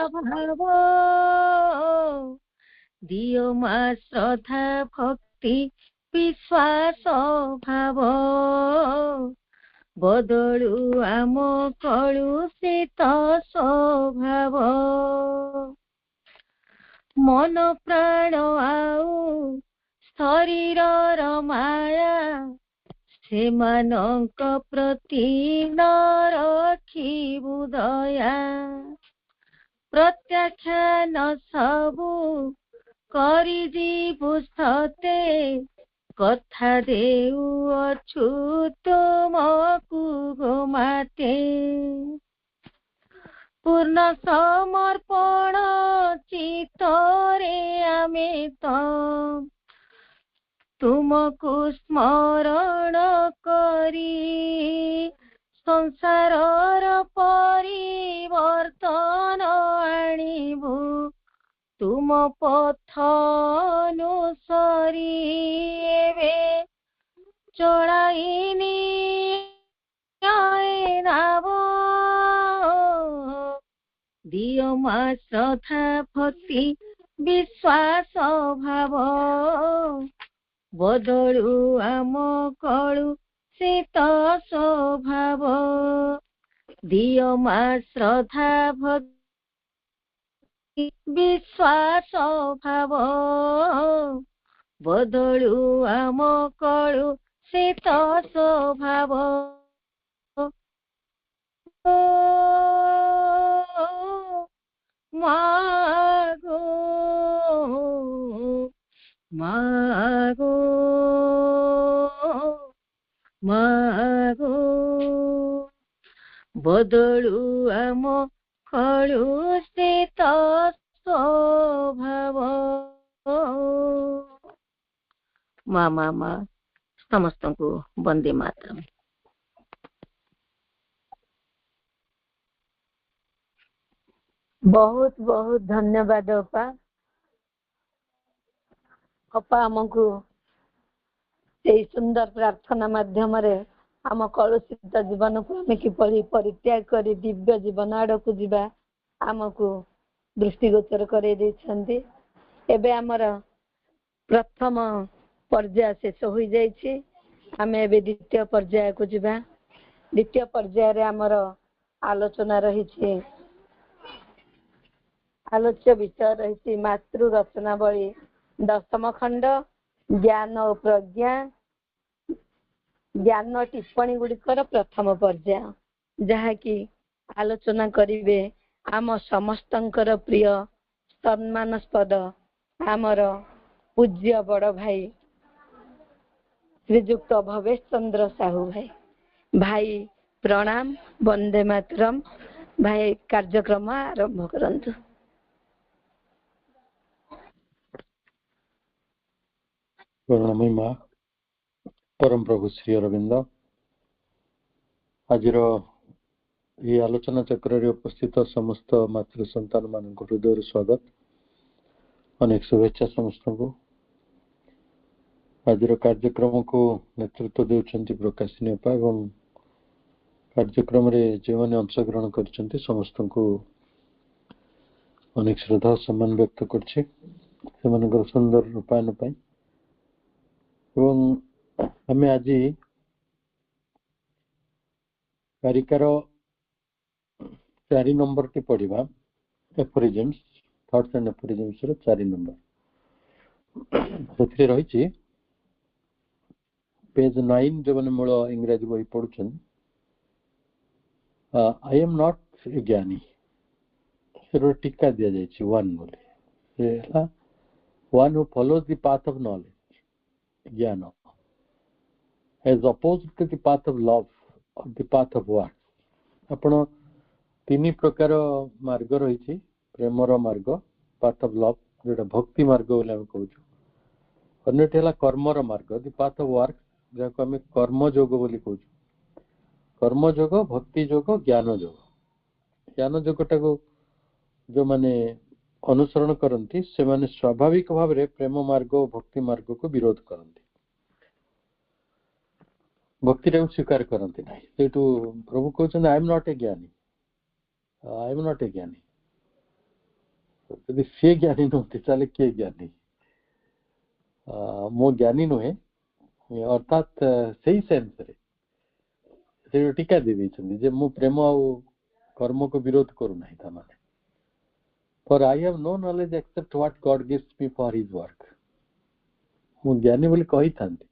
भाव दियो मा श्रद्धा भक्ति विश्वास भाव बदलू आम कलुषित स्वभाव मन प्राण आउ शरीर माया सेमानंक प्रति न रखिबु दया प्रत्याख्यान सबु करि जीवु सते कथा देउअछु तुमकु गो माते पूर्ण समर्पण चित्तरे आमे तुमको स्मरण करी संसारर परिवर्तन आनिबु तुम पथ अनुसरी एबे चढ़ाइनी नाव दियो मा श्रद्धा भक्ति विश्वास भाव बदलू आम कलुषित स्वभाव दियो मा श्रद्धा भक्ति विश्वास भाव बदलू आम कलुषित स्वभाव मागो मागो मागो बदलू आम कलुषित स्वभाव मा मा मा समस्त को वंदे मातरम। बहुत बहुत धन्यवाद अपा अपा आमको से सुंदर प्रार्थना माध्यम आम कलुषित जीवन को आम किपरि परित्याग कर दिव्य जीवन आड़ को जीवा आमको दृष्टिगोचर कर आमर प्रथम पर्याय शेष हो जाइए आम ए द्वितीय पर्याय को जीवा द्वितीय पर्याय आमर आलोचना रही आलोच्य विषय रही मातृ रचनावली दशम खंड ज्ञान और प्रज्ञा ज्ञान टिप्पणी गुड़िकर प्रथम पर्याय जहाँकि आलोचना करिवे आम समस्तंकर प्रिय सम्मानस्पद आमर पूज्य बड़ भाई श्रीजुक्त भवेश चंद्र साहू भाई भाई प्रणाम वंदे मातरम भाई कार्यक्रम आरंभ करंतु। प्रणामी माँ परम प्रभु श्री अरविंद आज ये आलोचना चक्र उपस्थित समस्त मातृ संतान मान हृदय स्वागत अनेक शुभेच्छा समस्त को आज कार्यक्रम को नेतृत्व देउछंती प्रकाशिनी अपा एवं कार्यक्रम रे जो मैंने अंशग्रहण कर समस्त को अनेक श्रद्धा सम्मान व्यक्त करछि से सुंदर रूपायन पाई एवं आम आज कारिकार 4 नंबर टी पढ़ा aphorisms thoughts and aphorisms 4 number से रही पेज 9 जो मैंने मूल इंग्राजी बही पढ़ुन आई एम नॉट ए ज्ञानी से टीका दि जाए 1 बोले one who follows the path of knowledge ज्ञान as opposed to the path of love और द पाथ ऑफ वर्ड्स आपण 3 प्रकार मार्ग रही प्रेमर मार्ग पाथ ऑफ लव जो भक्ति मार्ग बोले हम कहूँ अन्यटी है कर्मर मार्ग द पाथ ऑफ वर्क जहाँ आम कर्म योग बोली कहूँ कर्म योग भक्ति योग ज्ञान योगटा को जो माने अनुसरण करती से माने स्वाभाविक भाव में प्रेम मार्ग और भक्ति मार्ग को विरोध करती भक्ति स्वीकार करती ना सेठू प्रभु कहते आई am not a gyani I am not a ज्ञानी ଯଦି ସିଏ ଜ୍ଞାନୀ ନୁହନ୍ତି ତାହେଲେ କିଏ ଜ୍ଞାନୀ? ମୁଁ ଜ୍ଞାନୀ ନୁହେଁ, ଅର୍ଥାତ୍ ସେଇ ସେନ୍ସରେ ସେ ଟୀକା ଦେଇ ଦେଇଛନ୍ତି ଯେ ମୁଁ ପ୍ରେମ ଆଉ କର୍ମକୁ ବିରୋଧ କରୁନାହିଁ। ତାମାନେ For I have no knowledge except what God gives me for his work. ମୁଁ ଜ୍ଞାନୀ ବୋଲି କହିଥାନ୍ତି,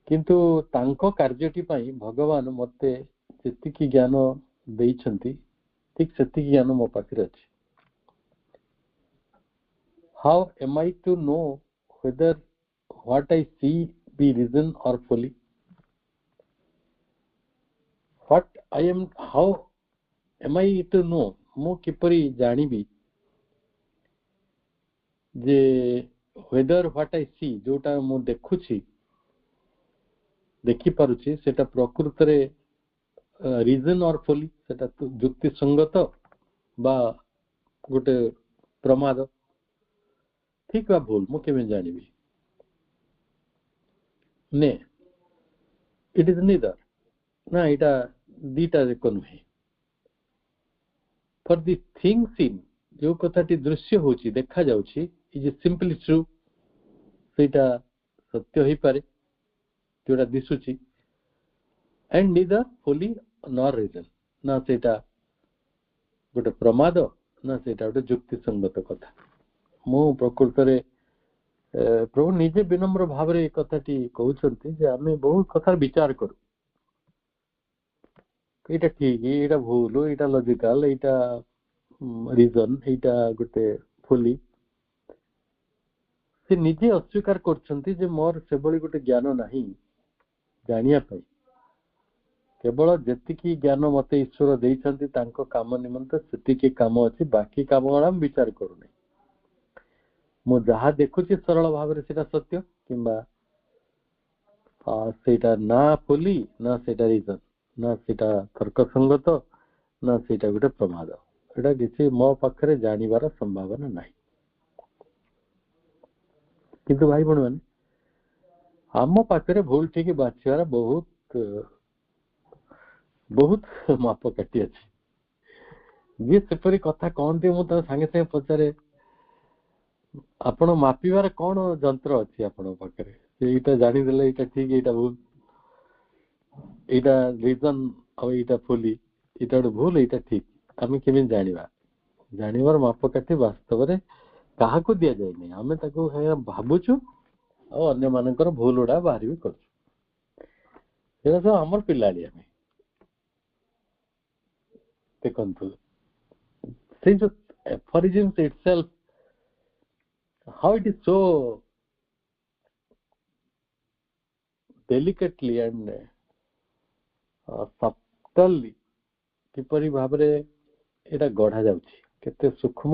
କିନ୍ତୁ ତାଙ୍କ କାର୍ଯ୍ୟଟି ପାଇଁ ଭଗବାନ ମତେ ଯେତିକି ଜ୍ଞାନ ଦେଇଛନ୍ତି ଠିକ ସେତିକି ଜ୍ଞାନ ମୋ ପାଖରେ ଅଛି। How am I to know whether what I see be reason or folly? How am I to know? ମୁଁ କିପରି ଜାଣିବି ଯେ whether what I see, ଯୋଉଟା ମୁଁ ଦେଖୁଛି ଦେଖିପାରୁଛି ସେଟା ପ୍ରକୃତରେ reason or folly, ସେଟା ଯୁକ୍ତି ସଙ୍ଗତ ବା ଗୋଟେ ପ୍ରମାଦ, ଠିକ ବା ଭୁଲ ମୁଁ କେମିତି ଜାଣିବି? ନେ ଇଟ୍ ଇଜ ନିଦର, ନା ଏଇଟା ଦିଟା ଯାକ ନୁହେଁ। ଫର ଦି ଥିଙ୍ଗ ସିନ୍, ଯୋଉ କଥାଟି ଦୃଶ୍ୟ ହଉଛି ଦେଖାଯାଉଛି, ଇଜ ସିମ୍ପଲି ଟ୍ରୁ, ସେଇଟା ସତ୍ୟ ହେଇପାରେ ଯୋଉଟା ଦିଶୁଛି, and neither folly nor reason, ନା ସେଇଟା ଗୋଟେ ପ୍ରମାଦ ନା ସେଇଟା ଗୋଟେ ଯୁକ୍ତି ସଙ୍ଗତ କଥା। ମୁଁ ପ୍ରକୃତରେ ପ୍ରଭୁ ନିଜେ ବିନମ୍ର ଭାବରେ ଏ କଥାଟି କହୁଛନ୍ତି ଯେ ଆମେ ବହୁତ କଥାର ବିଚାର କରୁ, ଏଇଟା ଠିକ, ଏଇଟା ଭୁଲ, ଏଇଟା ଲଜିକାଲ, ଏଇଟା ରିଜନ, ଏଇଟା ଗୋଟେ ଫୋଲି। ସେ ନିଜେ ଅସ୍ୱୀକାର କରୁଛନ୍ତି ଯେ ମୋର ସେଭଳି ଗୋଟେ ଜ୍ଞାନ ନାହିଁ ଜାଣିବା ପାଇଁ। କେବଳ ଯେତିକି ଜ୍ଞାନ ମତେ ଈଶ୍ୱର ଦେଇଛନ୍ତି ତାଙ୍କ କାମ ନିମନ୍ତେ ସେତିକି କାମ ଅଛି, ବାକି କାମ ଗୁଡା ମୁଁ ବିଚାର କରୁନି। ମୁଁ ଯାହା ଦେଖୁଛି ସରଳ ଭାବରେ ସେଇଟା ସତ୍ୟ, କିମ୍ବା ସେଇଟା ନା ଫୋଲି, ନା ସେଇଟା ରିଜନ, ନା ସେଇଟା ତର୍କସଙ୍ଗତ, ନା ସେଇଟା ଗୋଟେ ପ୍ରମାଦ। ଏଇଟା କିଛି ମୋ ପାଖରେ ଜାଣିବାର ସମ୍ଭାବନା ନାହିଁ। କିନ୍ତୁ ଭାଇ ଭଉଣୀ ମାନେ, ଆମ ପାଖରେ ଭୁଲ ଠିକ ବାଛିବାର ବହୁତ ମାପକାଠି ଅଛି। ଯିଏ ସେପରି କଥା କହନ୍ତି ମୁଁ ତାକୁ ସାଙ୍ଗେ ସାଙ୍ଗେ ପଚାରେ, ଆପଣ ମାପିବାର କଣ ଯନ୍ତ୍ର ଅଛି ଆପଣଙ୍କ ପାଖରେ? ଏଇଟା ଜାଣିଦେଲେ ଏଇଟା ଠିକ, ଏଇଟା ଭୁଲ, ଏଇଟା ରିଜନ ଆଉ ଏଇଟା ଫୋଲି, ଏଇଟା ଗୋଟେ ଭୁଲ, ଏଇଟା ଠିକ, ଆମେ କେମିତି ଜାଣିବା? ଜାଣିବାର ମାପକାଠି ବାସ୍ତବରେ କାହାକୁ ଦିଆଯାଇନି। ଆମେ ତାକୁ ଭାବୁଛୁ ଆଉ ଅନ୍ୟମାନଙ୍କର ଭୁଲ ଗୁଡା ବାହାରି ବି କରୁଛୁ। ସେଇଟା ସବୁ ଆମର ପିଲାଳି। ଆମେ ଦେଖନ୍ତୁ ସେଇ ଯୋଉ aphorism itself, how it is so delicately and subtly କିପରି ଭାବରେ ଏଇଟା ଗଢା ଯାଉଛି, କେତେ ସୂକ୍ଷ୍ମ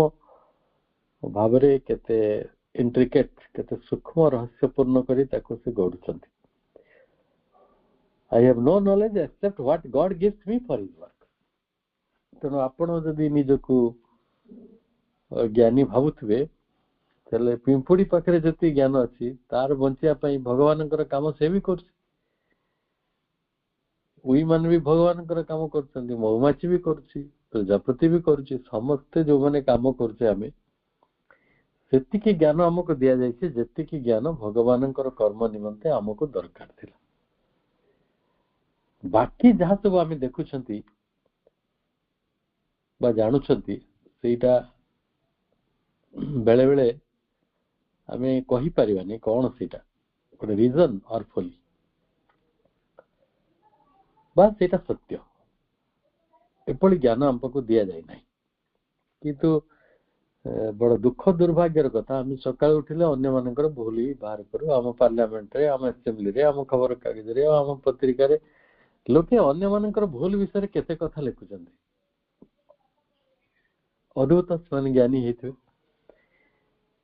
ଭାବରେ, କେତେ ଇଣ୍ଟ୍ରିକେଟ, କେତେ ସୂକ୍ଷ୍ମ ରହସ୍ୟପୂର୍ଣ୍ଣ କରି ତାକୁ ସେ ଗଢୁଛନ୍ତି। I have no knowledge except what God gives me for his work. ତେଣୁ ଆପଣ ଯଦି ନିଜକୁ ଜ୍ଞାନୀ ଭାବୁଥିବେ ତାହେଲେ ପିମ୍ପୁଡି ପାଖରେ ଯେତିକି ଜ୍ଞାନ ଅଛି ତାର ବଞ୍ଚିବା ପାଇଁ ଭଗବାନଙ୍କର କାମ ସେ ବି କରୁଛି। ଉଇ ମାନେ ବି ଭଗବାନଙ୍କର କାମ କରୁଛନ୍ତି, ମହୁମାଛି ବି କରୁଛି, ପ୍ରଜାପତି ବି କରୁଛି। ସମସ୍ତେ ଯୋଉମାନେ କାମ କରୁଛେ ଆମେ, ସେତିକି ଜ୍ଞାନ ଆମକୁ ଦିଆଯାଇଛି ଯେତିକି ଜ୍ଞାନ ଭଗବାନଙ୍କର କର୍ମ ନିମନ୍ତେ ଆମକୁ ଦରକାର ଥିଲା। ବାକି ଯାହା ସବୁ ଆମେ ଦେଖୁଛନ୍ତି ବା ଜାଣୁଛନ୍ତି, ସେଇଟା ବେଳେ ବେଳେ ଆମେ କହିପାରିବାନି କଣ ସେଇଟା ଗୋଟେ ରିଜନ ଅର ଫୋଲି, ବା ସେଇଟା ସତ୍ୟ। ଏଭଳି ଜ୍ଞାନ ଆମକୁ ଦିଆଯାଇ ନାହିଁ। କିନ୍ତୁ ବଡ ଦୁଃଖ ଦୁର୍ଭାଗ୍ୟର କଥା, ଆମେ ସକାଳୁ ଉଠିଲେ ଅନ୍ୟମାନଙ୍କର ଭୁଲ ହିଁ ବାହାର କରୁ। ଆମ ପାର୍ଲାମେଣ୍ଟରେ, ଆମ ଆସେମ୍ବଲିରେ, ଆମ ଖବର କାଗଜରେ, ଆମ ପତ୍ରିକାରେ ଲୋକେ ଅନ୍ୟମାନଙ୍କର ଭୁଲ ବିଷୟରେ କେତେ କଥା ଲେଖୁଛନ୍ତି। ଅଦ୍ଭୁତ, ସେମାନେ ଜ୍ଞାନୀ ହେଇଥିବେ।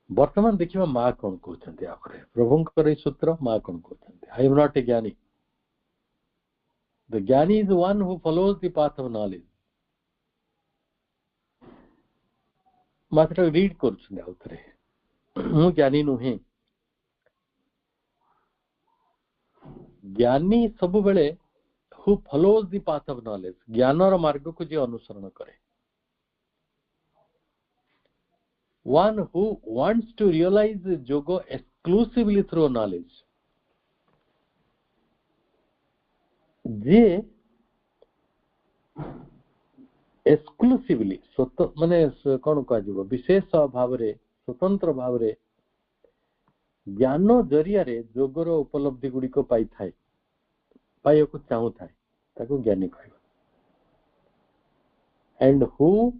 ବର୍ତ୍ତମାନ ଦେଖିବା ମା କଣ କହୁଛନ୍ତି। ଆପରେ ପ୍ରଭୁଙ୍କର ଏଇ ସୂତ୍ର ମା କଣ କହୁଛନ୍ତି। I am not a ଜ୍ଞାନୀ. The ଜ୍ଞାନୀ is the one who follows the path of knowledge. ମା ସେଟାକୁ ରିଡ୍ କରୁଛନ୍ତି ଆଉ ଥରେ। ମୁଁ ଜ୍ଞାନୀ ନୁହେଁ। ଜ୍ଞାନୀ ସବୁବେଳେ who follows the path of knowledge, ଜ୍ଞାନର ମାର୍ଗକୁ ଯିଏ ଅନୁସରଣ କରେ। one who wants to realize yoga exclusively through knowledge, J exclusively माने कौन कह विशेष भाव रे स्वतंत्र भाव रे ज्ञान जरिया रे योगर उपलब्धि गुड़ी को पाई थाए पाइया को चाहू थाए ताको ज्ञानी कहबा and who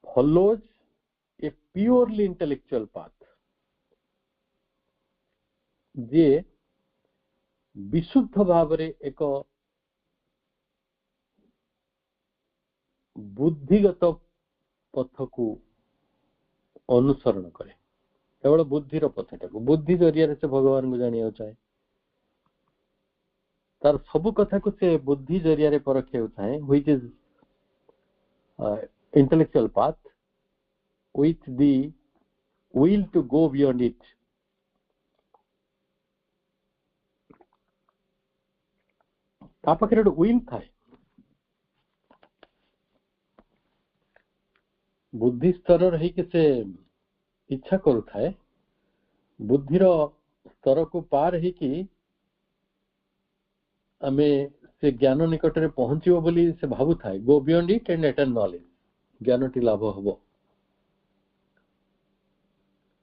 follows a purely intellectual path, जे विशुद्ध भाव रे एक बुद्धिगत पथ को अनुसरण करे केवल बुद्धिर पथटा को बुद्धि जरिया से भगवान को जानिया चाहे तार सब कथा को से बुद्धि जरिया रे परखे चाहे which is intellectual path with the will to go beyond it. तापकरे will थाए बुद्धि स्तर रही कि से इच्छा करू थाए बुद्धिर स्तर को पार ही कि आमे से ज्ञान निकट रे पहुंचियो बोली से भाबु थाए go beyond it and eternal knowledge ज्ञानटी लाभ हबो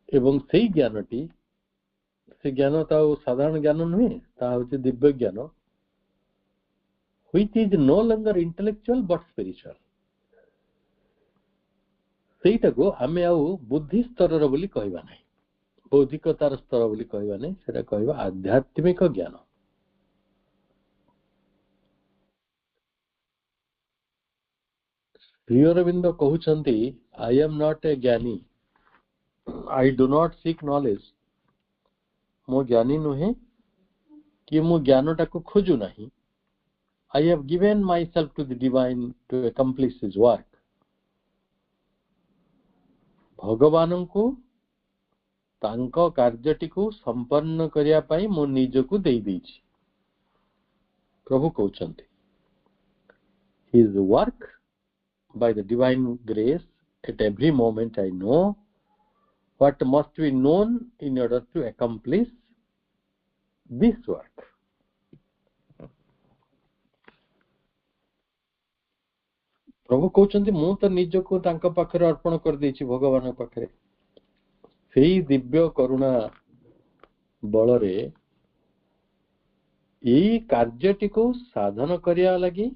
एवं सेही ज्ञानटी से ज्ञान ता साधारण ज्ञान नुहे ता होचे दिव्य ज्ञान which is no longer intellectual but spiritual सेटा को आमे आउ बुद्धि स्तर रो बोली कहबा नै बौद्धिकतार स्तर बोली कहबा नै सेटा कहबा आध्यात्मिक ज्ञान श्री अरविंद कहउछंती I am not a gyani I do not seek knowledge मो ज्ञानी नुहे कि मो ज्ञानटा को खोजु नहीं I have given my self to the divine to accomplish his work भगवान को तांको कार्यटी को संपन्न करिया पाई मो निज को देई दैछि प्रभु कहउछंती his work by the divine grace at every moment I know what must be known in order to accomplish this work. प्रभु कहउछंती मु तो निज को तांका पाखरे अर्पण कर देछि भगवान पाखरे सेही दिव्य करुणा बल रे एई कार्यटी को साधन करिया लागि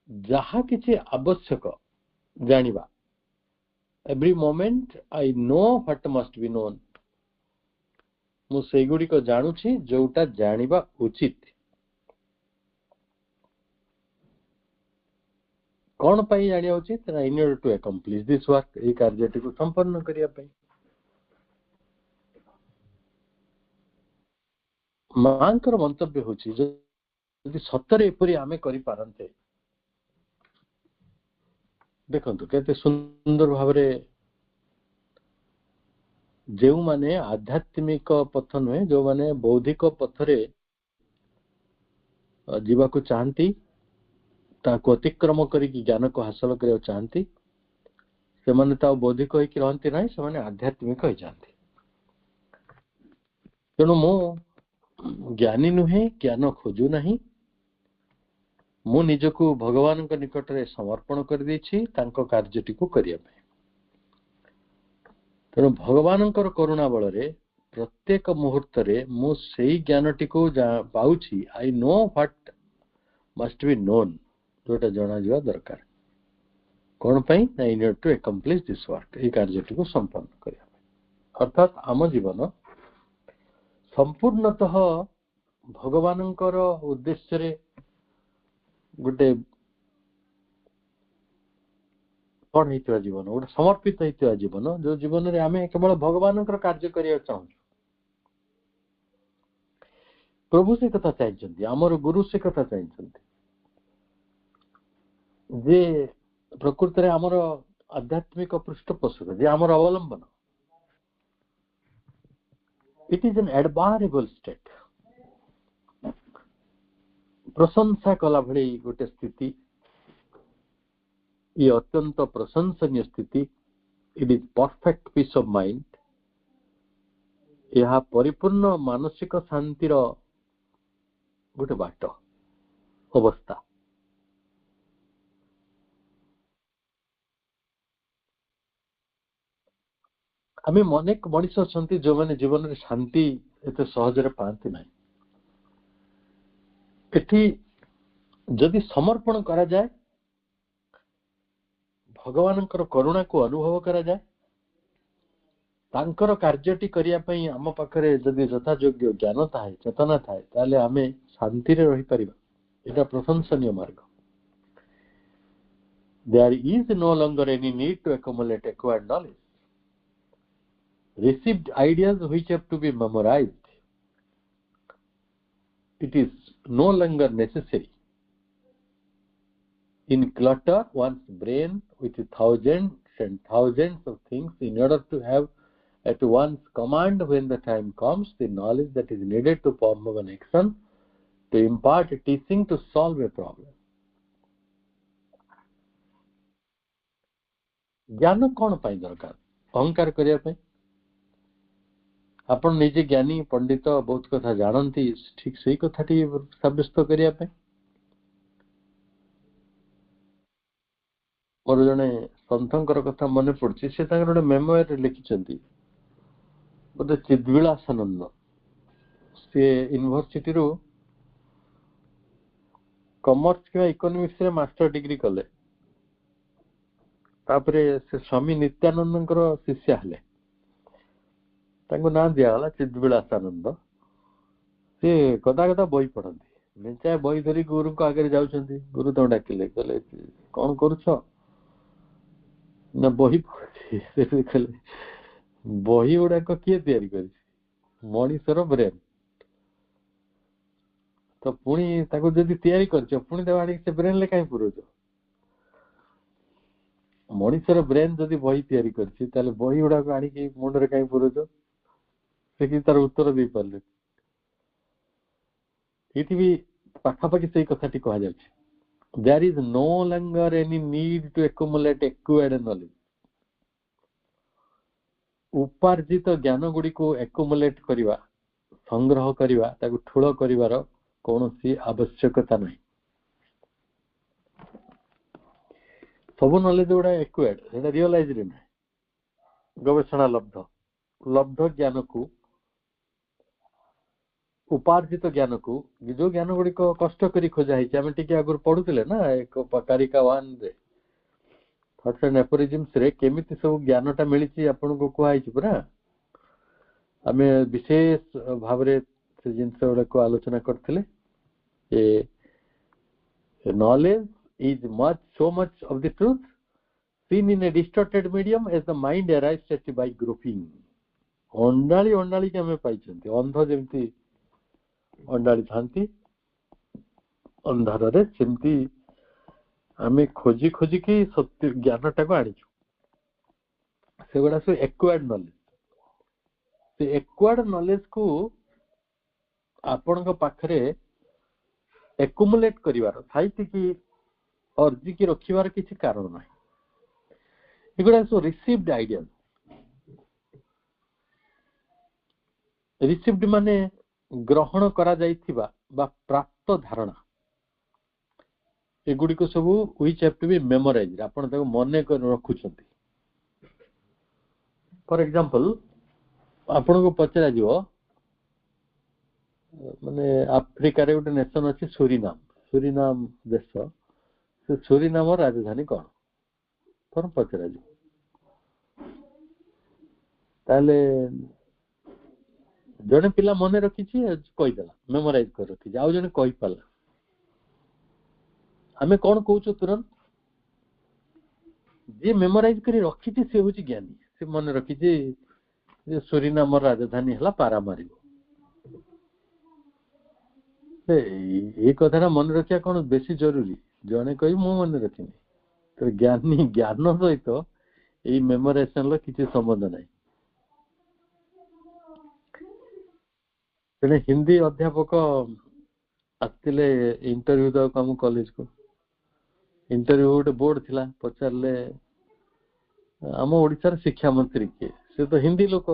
जहा किछि आवश्यक जानिबा every moment I know what must be known मु सेई गुडी को जानु छी जोटा जानिबा उचित कोन पई जानिया उचित in order to accomplish this work ए कार्यटी को संपन्न करिया पई मांकर मंतव्य होची जदि सत्तर एपरी आमे करि पारंते देखंतु केते सुंदर भाव रे जो माने आध्यात्मिक पथ नुहे जो माने बौद्धिक पथरे जीवा को चाहती ताको अतिक्रम करी ज्ञान को हासिल करिया चाहती से माने ता बौद्धिक होई कि रहंती नाही से माने आध्यात्मिक होई जाती तेणु मो ज्ञानी नुहे ज्ञान खोजु नाही मु निजको भगवान के निकट रे समर्पण कर देछि तांको कार्यटी को करिया पे तेणु भगवान करुणा बल रे प्रत्येक मुहूर्त रे मु सेही ज्ञानटी को पाउछि I know what must be known जोटा जाना जिवा दरकार कोन पई ना in order to accomplish this work ए कार्यटी को संपन्न करिया अर्थात आम जीवन संपूर्णतः भगवानंकर उद्देश्य रे गोटे कौन होता जीवन गोटे समर्पित होता जीवन जो जीवन रे आमे केवल भगवान कार्य करिया चाहू प्रभु से कथा चाहिए आमर गुरु से कथा चाहिए जे प्रकृति रे आमर आध्यात्मिक पृष्ठपोषक जे आमर अवलंबन it is an admirable state प्रशंसा कला भली गोटे स्थिति ये अत्यंत प्रशंसनीय स्थिति। It is perfect peace of mind. यह परिपूर्ण मानसिक शांतिर गोटे बाट अवस्था। आम अनेक मनीष अच्छा जो मैंने जीवन में शांति एत सहजरे पाती ना। एठी जदि समर्पण करा जाए, भगवान करुणा को अनुभव करा जाए, तांकर कार्यटी करिया पई आम पाखरे जदि यथायोग्य ज्ञान थाए, चेतना थाए, ताले आमे शांति रे रही परिबा। एटा प्रशंसनीय मार्ग। There is no longer any need to accumulate acquired knowledge. Received ideas which have to be memorized, it is no longer necessary. In clutter one's brain with thousands and thousands of things in order to have at one's command when the time comes the knowledge that is needed to perform an action, to impart a teaching, to solve a problem. ज्ञान कौन पाई दरकार? अहंकार करिया पे। आपण निजे ज्ञानी पंडित बहुत कथा जानती, ठीक सही कथाटी सब्यस्त करिया पे। मोर जने संतंकर कथा मन पड़छि, से तांकर गोटे मेमोरी लिखिछंती। गोटे चिद्विलासानंद से यूनिवर्सिटी रो कॉमर्स के इकोनॉमिक्स रे मास्टर डिग्री कले। तापरे से स्वामी नित्यानंद शिष्य हेले। ना दिगला चिद्विलासानंद। से कदा कदा बही पढ़ती, मेचा बही धरी गुरु को आगे जाऊँच। गुरु तो डाकिले, कहले कौन करुछ ना? बही पढ़ुछि। बही गुड़ाक किए तैयारी कर? मनीषर ब्रेन। तो पुणी ताको जदि तैयारी करछ, पुणी तो आनी से ब्रेन ले काई पुरोछ? मनीषर ब्रेन जदि बही तैयारी करछि, ताले बही गुड़ाक आनी के मुंडरे काई पुरोछ? से कि तार उत्तर दे पारले। इति भी पाखापाखि से कथाटी कहा जाउछि। There is no longer any need to accumulate acquired knowledge. उपार्जित ज्ञान गुडी को accumulate करिवा, संग्रह करिवा, ताको ठुळ करिवार कोनोसी आवश्यकता नहीं। सब नॉलेज गुडा एक्वायर्ड, एटा रियलाइज्ड नहीं, गवेषणा लब्ध ज्ञान को, उपार्जित ज्ञान को, जो ज्ञान गुडी को कष्ट करी खोजा है। आम टिके आगुर पढ़ुले ना एक कारिका 1 रे थॉट्स एंड एफोरिज्म्स रे केमिति सब ज्ञानटा मिलिछि आपन को कहै छि पुरा। आमे विशेष भाव रे से जिंस गुडा को आलोचना करथिले। ए knowledge is so much of the truth seen in a distorted medium as the mind arrives at by groping. अंडाली अंडाली के हमें पाइछंती, अंध जेमती अंडाली थांती अंधार रे, सेमती आमे खोजी खोजी के सत्य ज्ञानटा को आनिछु। से गुडा से एक्वायर्ड नॉलेज। से एक्वायर्ड नॉलेज को आपन को पाखरे एक्युमुलेट करिवार, साहित्य की अर्जी की रखिवार किसी कारण नहीं। एगुडा सो रिसीव्ड आइडिया। रिसीव्ड माने ग्रहण करा जाइथिबा बा प्राप्त धारणा। एगुडी को सब which have to be memorised. आपण ताको मने कर रखुछंती। फॉर एग्जांपल आपण को पचरा जीवो माने अफ्रीका रे गोटे नेशन अछि सूरीनाम। सूरीनाम देश, से सूरीनाम राजधानी कौन फॉर पचरा जीवो। ताले जने पिला मने रखी कही देला, मेमोराइज कर रखी, आउ जने कही पाला। आमे कौन कहूछु तुरंत? जे मेमोराइज करी रखी से होची ज्ञानी। से मने रखी जे सूरीनाम राजधानी हला पारामारिबो। ये कथा मन रखिया कौन बेसी जरूरी? जने कही मु मन रखी। तो ज्ञानी ज्ञान सहित ये मेमोराइजेशन किसी संबंध नहीं। तेने हिंदी अध्यापक आसते इंटरव्यू दे कॉलेज को, इंटरव्यू गोटे बोर्ड थिला पचारे आम ओडिशार शिक्षा मंत्री किए से तो हिंदी लोक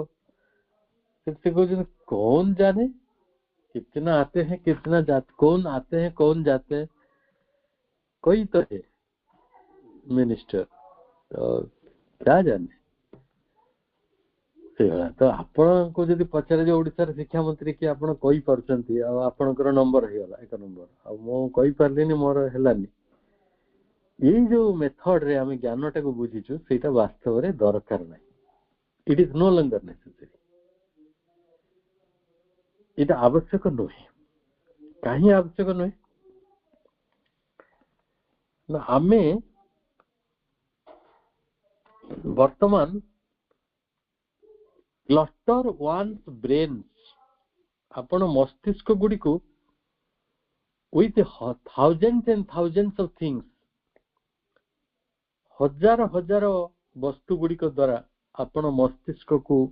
से कहते कौन जाने कितना आते हैं कितना जाते कौन आते हैं कौन जाते हैं कोई तो है मिनिस्टर तो क्या जाने से तो आपण को जब पचारे ओडिशार शिक्षा मंत्री किए आपण कही पारछंती आपणकर नंबर हेगला एक नंबर आ मो कही पारलिनी मोर हेलानी ये जो मेथड रे आम ज्ञानटा को बुझीचु सेटा वास्तव रे दरकार नै it is no longer necessary इटा आवश्यक नुहे कहीं आवश्यक नुहे ना आमे वर्तमान क्लस्टर वन्स ब्रेन्स आपण मस्तिष्क गुडी को with thousands and thousands of things हजार हजार वस्तु गुडी को द्वारा आपण मस्तिष्क को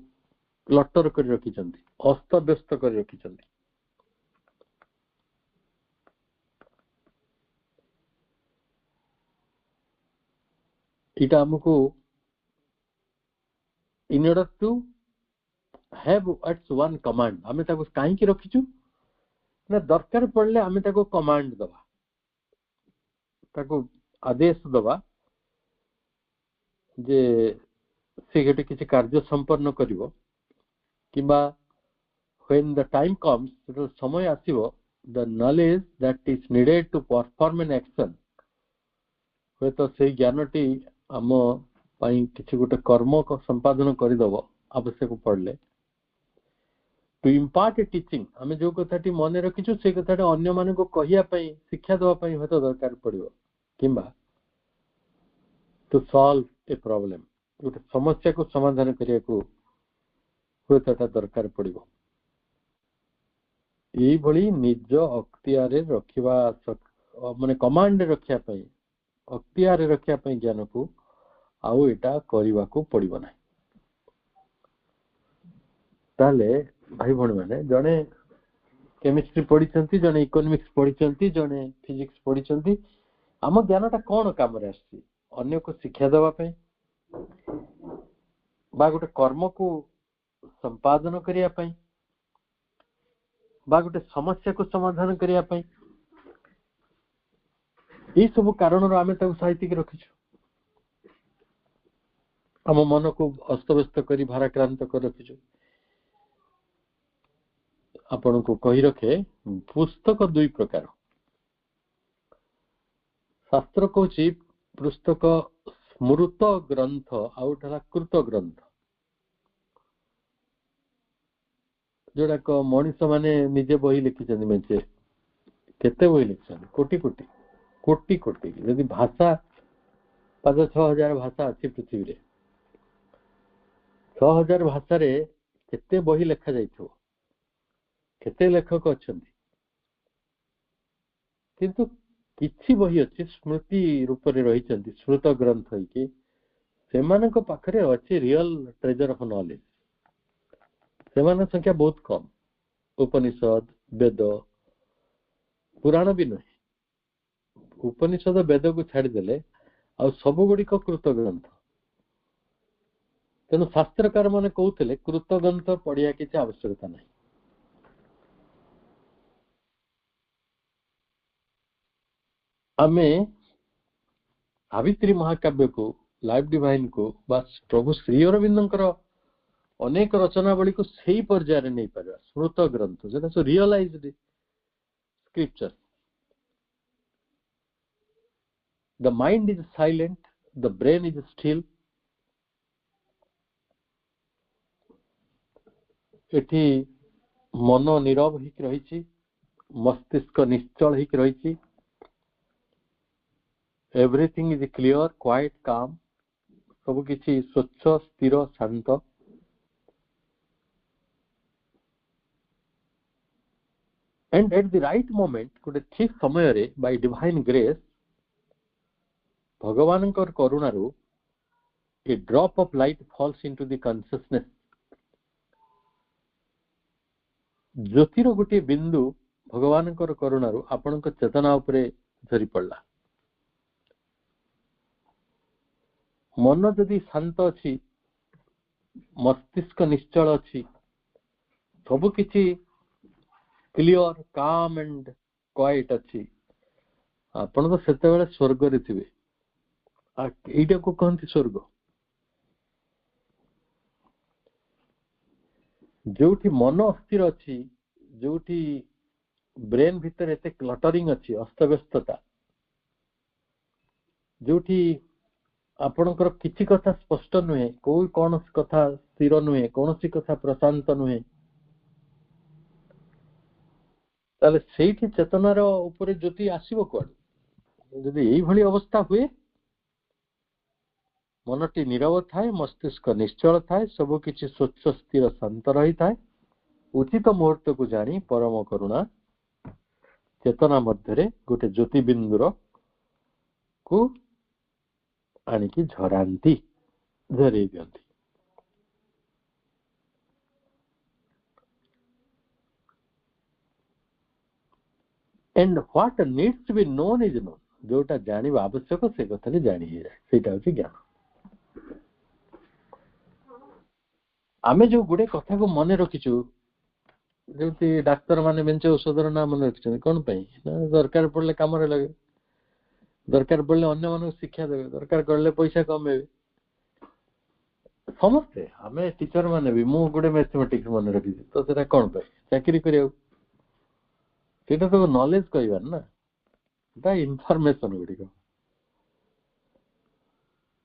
क्लटर कर रखिछंती अस्त व्यस्त कर रखिछंती इटा हमको in order to have its one command आमे ताको काहे की रखिछु ना दरकार पड़ले आमे ताको कमांड दबा ताको आदेश दबा जे से गोटे किसी कार्य संपन्न करिवो किबा when the time comes तो समय आसीबो the knowledge that is needed to perform an action हो तो से ज्ञानटी आम पई किसी गोटे कर्म को संपादन करि दबो आवश्यक पड़ले टू इम्पार्ट ए टीचिंग आमे जो कथाटी मन रखिछु से कथाटी अन्य माने को कहिया पई शिक्षा दवा पई हो तो दरकार पड़िबो किबा टू सॉल्व ए प्रॉब्लम गोटे समस्या को समाधान करिया को हो तो दरकार पड़िबो यही भली निज अख्तियारे रखिबा माने कमांड रखिया पई अख्तियारे रखिया पई ज्ञान को आउ एटा करिवा को पड़िबो नै ताले भाई भण माने जने केमिस्ट्री पढिचंती जने इकोनॉमिक्स पढिचंती जने फिजिक्स पढिचंती आम ज्ञानटा कोन काम रे आसी अन्य को शिक्षा देवा पई बा गोटे कर्म को संपादन करिया पई बा गोटे समस्या को समाधान करिया पई ई सब कारण रो आमे ताको साहित्यिक रखिछु आम मन को अस्तव्यस्त करी भाराक्रांत कर रखिछु आपण को कही रखे पुस्तक दुई प्रकार शास्त्र कहूची पुस्तक स्मृत ग्रंथ आउटा कृत ग्रंथ जोड़ा मनीष माने निजे बही लिखिछन मेचे केते बही लिखिछन कोटी कोटी कोटी कोटी यदि भाषा 5-6,000 भाषा अछि पृथ्वी रे 6,000 भाषा रे केते बही लिखा जाइथो केते लेखक अछंती किंतु किछि बही अछि स्मृति रूप रे रहिचंती स्मृत ग्रंथ कि सेमानक पाखरे अछि रियल ट्रेजर ऑफ नॉलेज सेमान संख्या बहुत कम उपनिषद वेद पुराण भी नहीं उपनिषद वेद को छाड़ी देले आ सब गुडी को कृत ग्रंथ तेणु शास्त्रकार माने कहउतले कृत ग्रंथ पढ़िया किछि आवश्यकता नहीं आमे सावित्री महाकाव्य को लाइफ डिवाइन को बस प्रभु श्री अरविंदंकर अनेक रचनावली को सही पर्याय नहीं पारा स्मृत ग्रंथ जेटा so realized scripture the mind is silent the brain is still एठी मन नीरव हिक रहिछि मस्तिष्क निश्चल हिक रहिछि एवरीथिंग इज क्लियर क्वाइट काम सब किछि स्वच्छ स्थिर शांत and at the right moment गोटे ठीक समय रे बाय डिवाइन ग्रेस भगवान करुणारू a drop of light falls into the consciousness ज्योतिर गोटे बिंदु भगवान करुणारू आपण चेतना उपरे झरी पड़ला मन जदि शांत अच्छी मस्तिष्क निश्चल अच्छी सब किछि क्लियर काम एंड क्वाइट अच्छी आपण तो सेते बेले स्वर्ग रे थिबे एटा को कहंती स्वर्ग जोठी मन अस्थिर अच्छी जोठी ब्रेन भीतर एते क्लटरिंग अच्छी अस्तव्यस्तता जोठी आपणकर किछि कथा स्पष्ट नुहे कोई कौन कथा स्थिर नुहे कौन सी कथा प्रशांत नुहे ताले सेठी चेतनार ऊपर ज्योति आसीबो कोड जदि एई भली अवस्था हुए मनटी नीरव थाए मस्तिष्क निश्चल थाए सब किछि स्वच्छ स्थिर शांत रही थाए उचित मुहूर्त को जानी परम करुणा चेतना मध्य गोटे ज्योति बिंदुर को आनिकी झरांती झरे दियंती and what needs to be known is known जोटा जानिबा आवश्यक से कथा जानी ही जाए सेटा होची ज्ञान आमे जो गुडे कथा को मने रखिछु जेति डाक्टर माने बेंचे औषधर नाम मने रखिछन कोन पई दरकार पड़ले काम रे लगे दरकार पड़ले अन्य मानक शिक्षा देवे दरकार करले पैसा कमेबे समस्ते आमे टीचर माने भी मु गुडे मैथमेटिक्स मने रखि तो सेटा कोन पई चाकरी करियो सेटा तो नॉलेज कहबार ना दा इनफॉरमेशन गुडी को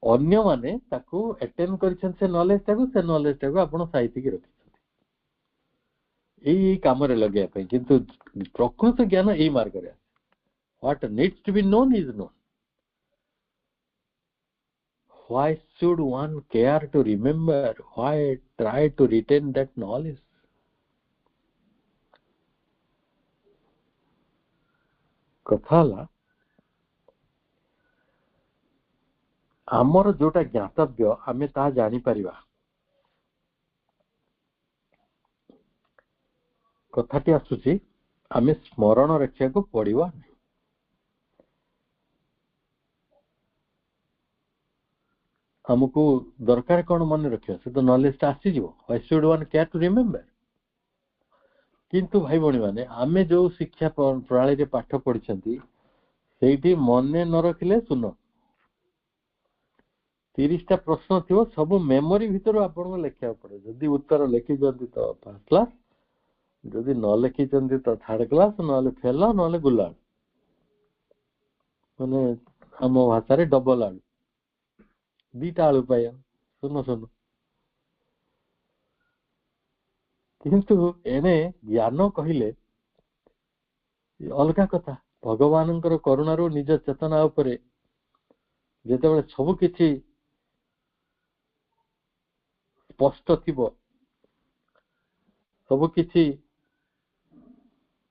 अन्य माने ताकू अटेन करिसन से नॉलेज ताकू आपण साहित्य की रखि एई काम रे लगे पई किंतु प्रकृत ज्ञान एई मार्ग रे what needs to be known is known why should one care to remember why try to retain that knowledge कथाला आमर जोटा ज्ञातव्य आमे ता जानी परिबा कथाटी आसुची आमे स्मरण रखिया को पड़िबा हमको दरकार कौन मन रखियो से तो नॉलेज आसी जीवो why should one care to remember किंतु भाई भणी माने आमे जो शिक्षा प्रणाली रे पाठ पढिसंती सेठी मने न रखिले सुनो 30 टा प्रश्न थियो सब मेमोरी भीतर आपन को लेखिया पड़े जदी उत्तर लेखि जंती तो फर्स्ट क्लास जदी न लेखि जंती तो थर्ड क्लास नले फेल नले गुलाल माने हम भाषा रे डबल आलू दीटा आलू पाया सुनो सुनो किंतु एने ज्ञान कहिले अलगा कथा भगवानंकर करुणारो निज चेतना उपरे जेते बेले सब किछि स्पष्ट थिबो सब किछि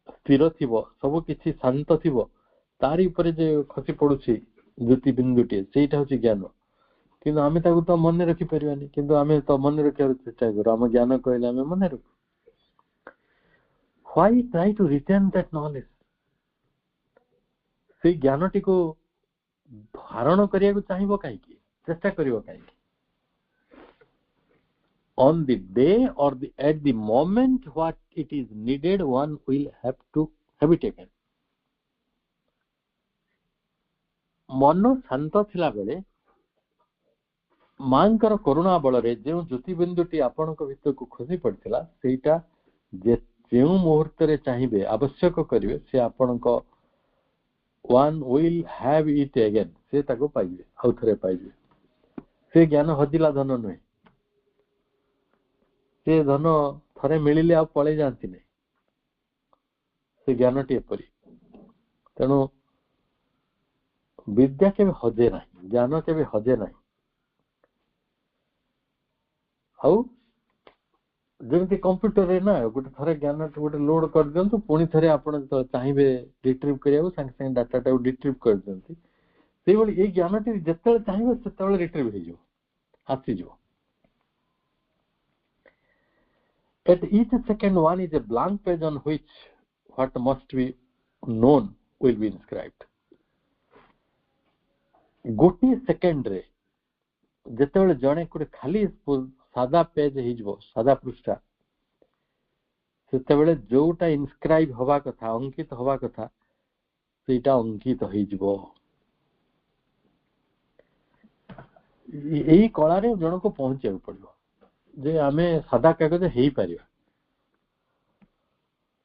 स्थिर थिबो सब किछि शांत थिबो तारी उपरे जे खसी पडुछि ज्योति बिंदुटे सेटा होछि ज्ञान किंतु आमे ताकू तो मन रखि परिवानी किंतु आमे तो मन रखिया चेष्टा करू हम ज्ञान कहले आमे मन रखु why try to retain that knowledge से ज्ञानटी को धारण करिया को चाहिबो काई की चेष्टा करिवो काई on the day or at the moment what it is needed one will have to have it taken मन शांत थिला बेले मांकर करुणा बल रे जे ज्योति बिंदुटी आपण को भीतर को खुशी पड़थिला सेटा जे जेउ मुहूर्त रे चाहिबे आवश्यक करिवे से आपण को one will have it again से ताको पाइबे आउ थरे पाइबे से ज्ञान हजिला धन नय से धन थरे मिलिले आ पळे जानती नै से ज्ञानटी एपरी तेणु विद्या के हजे नाही ज्ञान के हजे नाही आउ जेमती कंप्यूटर रे ना गोटे थरे ज्ञान गोटे लोड कर दियंतु पुनी थरे आपण तो चाहिबे रिट्रीव करिया संग संग डाटा टा रिट्रीव कर दियंती सेई बली ए ज्ञान टी जत्तले चाहिबे सेतले रिट्रीव हे जो आसी जो at each second one is a blank page on which what must be known will be inscribed गोटी सेकंड रे ଯେତେବେଳେ ଜଣେ ଗୋଟେ ଖାଲି ସାଦା ପେଜ ହେଇଯିବ, ସାଦା ପୃଷ୍ଠା, ସେତେବେଳେ ଯୋଉଟା ଇନସ୍କ୍ରାଇବ ହବା କଥା, ଅଙ୍କିତ ହବା କଥା, ସେଇଟା ଅଙ୍କିତ ହେଇଯିବ। ଏଇ କଳାରେ ଜଣକୁ ପହଞ୍ଚିବାକୁ ପଡିବ ଯେ ଆମେ ସାଦା କାଗଜ ହେଇପାରିବା।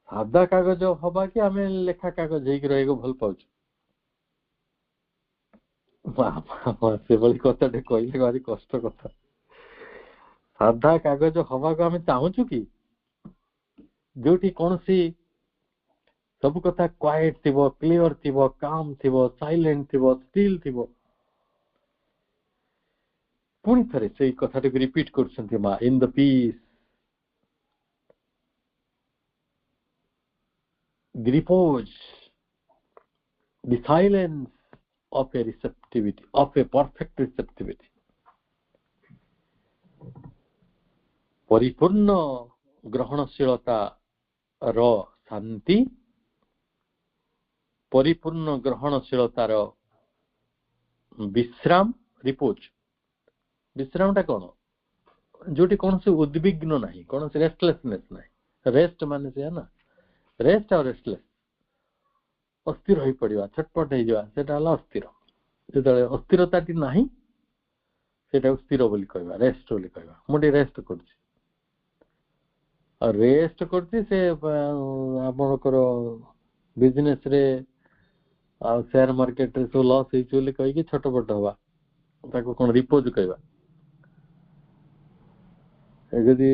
ସାଦା କାଗଜ ହବା କି ଆମେ ଲେଖା କାଗଜ ହେଇକି ରହିବାକୁ ଭଲ ପାଉଛୁ। ସେଭଳି କଥାଟେ କହିଲେ ଭାରି କଷ୍ଟ କଥା। ସାଧା କାଗଜ ହବାକୁ ଆମେ ଚାହୁଁଛୁ କି ଯୋଉଠି କୌଣସି ସବୁ କଥା କ୍ୱାଏଟ ଥିବ, କ୍ଲିୟର ଥିବ, କାମ ଥିବ, ସାଇଲେଣ୍ଟ ଥିବ, ଷ୍ଟିଲ ଥିବ। ପୁଣି ଥରେ ସେଇ କଥାଟିକୁ ରିପିଟ କରୁଛନ୍ତି ମା, ଇନ ଦ piece, the repose, the silence of a receptivity, of a perfect receptivity. परिपूर्ण ग्रहणशीलता रो शांति, परिपूर्ण ग्रहणशीलतार विश्राम, रिपोज। विश्राम टा कौन? जोटी कौन से उद्विग्न नहीं, कौन से रेस्टलेसनेस नहीं। रेस्ट माने से है ना, रेस्ट और रेस्टलेस, अस्थिर हो पड़ा, छटपट हो जावा, सेटा हला अस्थिर। जेतले अस्थिरताटी नहीं सेटा स्थिर बोली कहबा, रेस्ट बोली कहबा। मोटी रेस्ट करछि, और रेस्ट करछि से आपनकर बिजनेस रे आ शेयर मार्केट रे सो लॉस होई चोली कहि कि छटपट होबा, ताको कोन रिपोज कहबा। यदि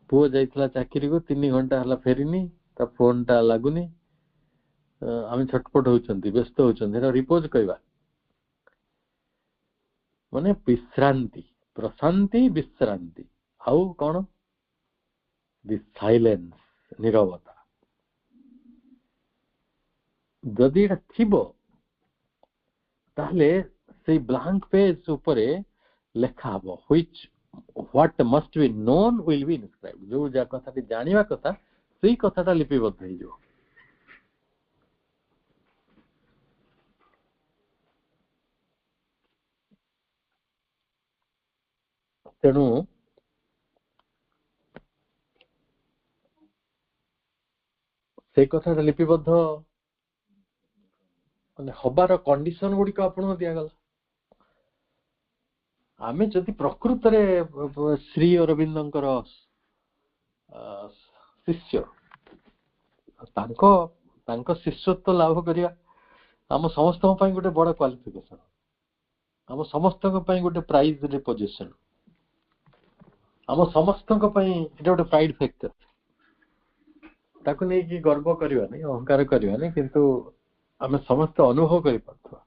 पुओ जाइतला चाकरी को 3 घंटा हला फेरिनी, ता फोन टा लागुनी, आमे छटपट होउचंती, व्यस्त होउचंती, एटा रिपोज कहबा। माने विश्रांति, प्रशांति, विश्रांति। आउ कोन? दि साइलेंस, नीरवता। जदि एटा थिबो ताहले से ब्लैंक पेज ऊपरे लेखा हबो, which what must be known will be inscribed. जो जा कथाटी जानिबा कथा सेही कथाटा लिपिबद्ध हे जो। तेणु से कथाटा लिपिबद्ध माने हबार कंडीशन गुडी को आपन दिया गला। आमे जदि प्रकृत रे श्री अरविंदंकर शिष्य, तांको तांको शिष्यत्व लाभ करिया हम समस्तों पई गोटे बड़ क्वालिफिकेशन, हम समस्तों पई गोटे प्राइज रे पोजीशन, हम समस्तों पई एटा गोटे प्राइड फैक्टर। ताको नै कि गर्व करिवा नै, अहंकार करिवा नै, किंतु आमे समस्त अनुभव करि पाथवा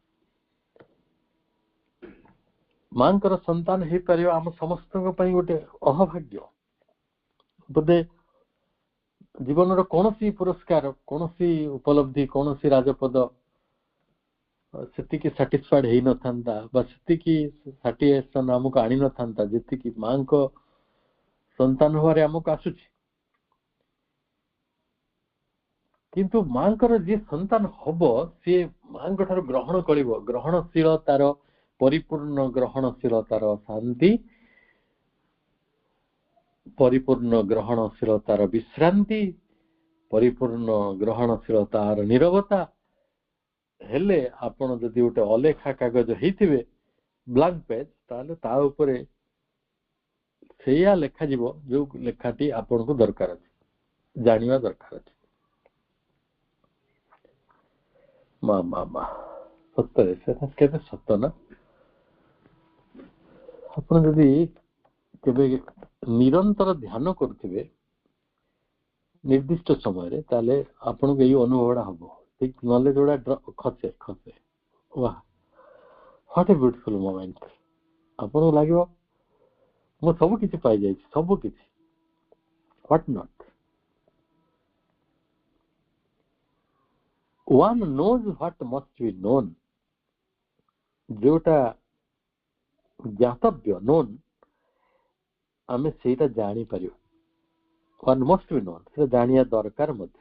मांकर संतान हे परिवा हम समस्तों पई गोटे अहभाग्य। बोधे जीवन रो कोनोसी पुरस्कार, कोनोसी उपलब्धि, कोनोसी राजपद सेति की सैटिस्फाइड हे न थांता, बस सेति की सैटिस्फैक्शन हमको आनी न थांता जेति की मां को संतान होरे हमको आसुची। किंतु मांकर जे संतान हबो से मांक ठार ग्रहण करिवो, ग्रहणशीलतार, परिपूर्ण ग्रहणशीलतार शांति, परिपूर्ण ग्रहणशीलतार विश्रांति, परिपूर्ण ग्रहणशीलतार नीरवता हेले आपण जदि गोटे अलेखा कागज हेतिबे, ब्लैंक पेज, ताले ता ऊपरे सेया लेखा जीवो जो लेखाटी आपण को दरकार अछि, जानिवा दरकार अछि। मा मा मा सत्य से केते सत्य ना। आपण जदि केबे निरंतर ध्यान करथिबे निर्दिष्ट समय रे, ताले आपण को एई अनुभवडा हबो। ठीक नॉलेज जोड़ा खसे खसे, वाह व्हाट ए ब्यूटीफुल मोमेंट। आपण लागिवो मो सब किछि पाई जाय, सब किछि, what not. One knows what must be known, जोटा ज्ञातव्य नोन आमे सेटा जानि परियो। वन मस्ट बी नोन, से जानिया दरकार मध्य।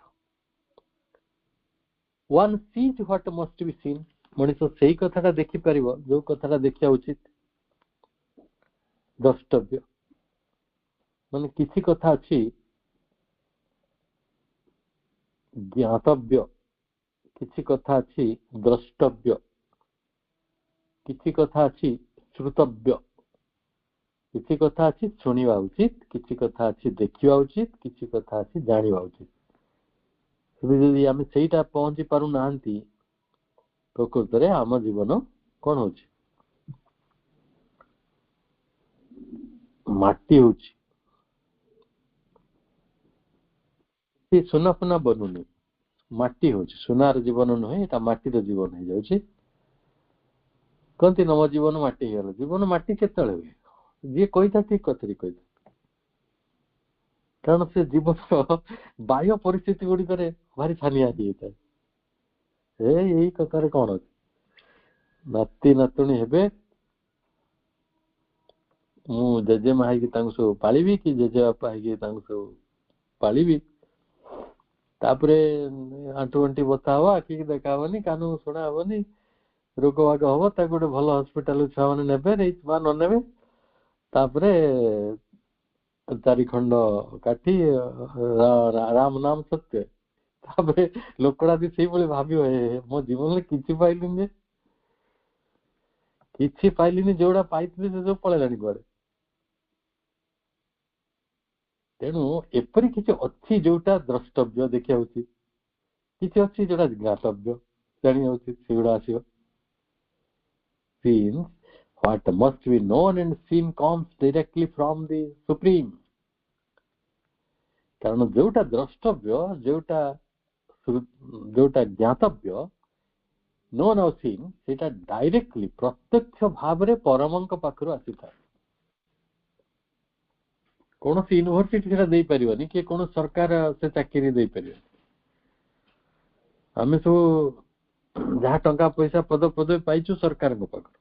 One sees what must be seen, मनीष सेही कथाटा देखि परिबो जो कथाटा देखिया उचित। द्रष्टव्य माने किसी कथा अच्छी ज्ञातव्य, किसी कथा अच्छी द्रष्टव्य, किसी कथा अच्छी श्रुतव्य, किसी कथा अच्छी शुणा उचित, किसी कथा अच्छी देखा उचित, किसी कथा अच्छी जाना उचित। जदि आम से पहुंची पार ना प्रकृत में आम जीवन कौन हो माटी हो सुना फुना बनूनी माटी हो सुनार जीवन नुहे ये माटीर जीवन हो जाऊँ कहती नम जीवन माटी हो जीवन माटी केत हुए जी कही ठीक कथी कही कारण से जीवन बाह्य परिस्थिति गुड़िक भारी छानिया होता है यही कथार कौन अच्छे नाती नातुणी हेबे मु जेजेमा सब पाली कि जेजेबापा सब पाली तापरे आंटू आंटी बता हम आखिक देखा हेनी कान शुणा हेनी रोग बाग हम गोटे भल हस्पिटाल छुआ मैंने ने नने तापरे चारि खंड काटी राम नाम सत्य तापरे लोकड़ा भी से भाव मो जीवन में किसी पाइलिनी किसी पाइलिनी जोड़ा पाई से सब पलैलानी कुआड़े तेणु एपरी किसी अच्छी जोटा द्रष्टव्य देखा उचित किसी अच्छी जोटा ज्ञातव्य जाना उचित सेगुड़ा आसो scenes what must be known and seen comes directly from the supreme कारण जोटा द्रष्टव्य जोटा जोटा ज्ञातव्य known और seen सेटा डायरेक्टली प्रत्यक्ष भाव रे परमंक पाखरु आसी था कौन सी यूनिवर्सिटी सेटा दे परिवनी कि कौन सरकार से चाकरी दे परिवनी आमे सब जहाँ टंका पैसा पद पदवी पाइछु सरकार को पाखरु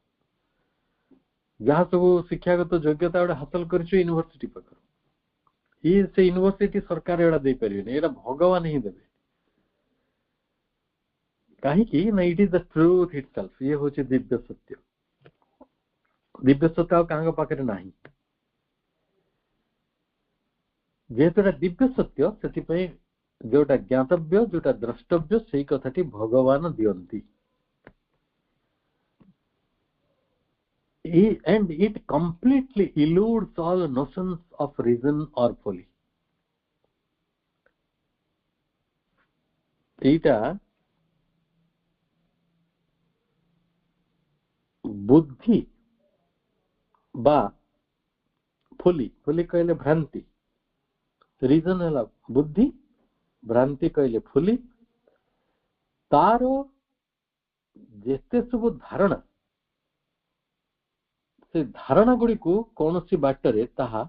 जहाँ सब शिक्षागत योग्यता गोटे हासिल कर यूनिवर्सिटी पाखर ये से यूनिवर्सिटी सरकार एड़ा दे परिबेनी एड़ा भगवान ही देबे कहीं ना it is the truth itself ये होचे दिव्य सत्य कहाँ पाखे ना जेहेतु दिव्य सत्य से जोटा ज्ञातव्य जोटा द्रष्टव्य से कथाटी भगवान दियंती and it completely eludes all notions of reason or folly एटा बुद्धि बा फुली फुली कहले भ्रांति रीजन है बुद्धि भ्रांति कहले फुली तार जेते सब धारणा से धारणा गुड़ी को कौन सी बाटरे ताहा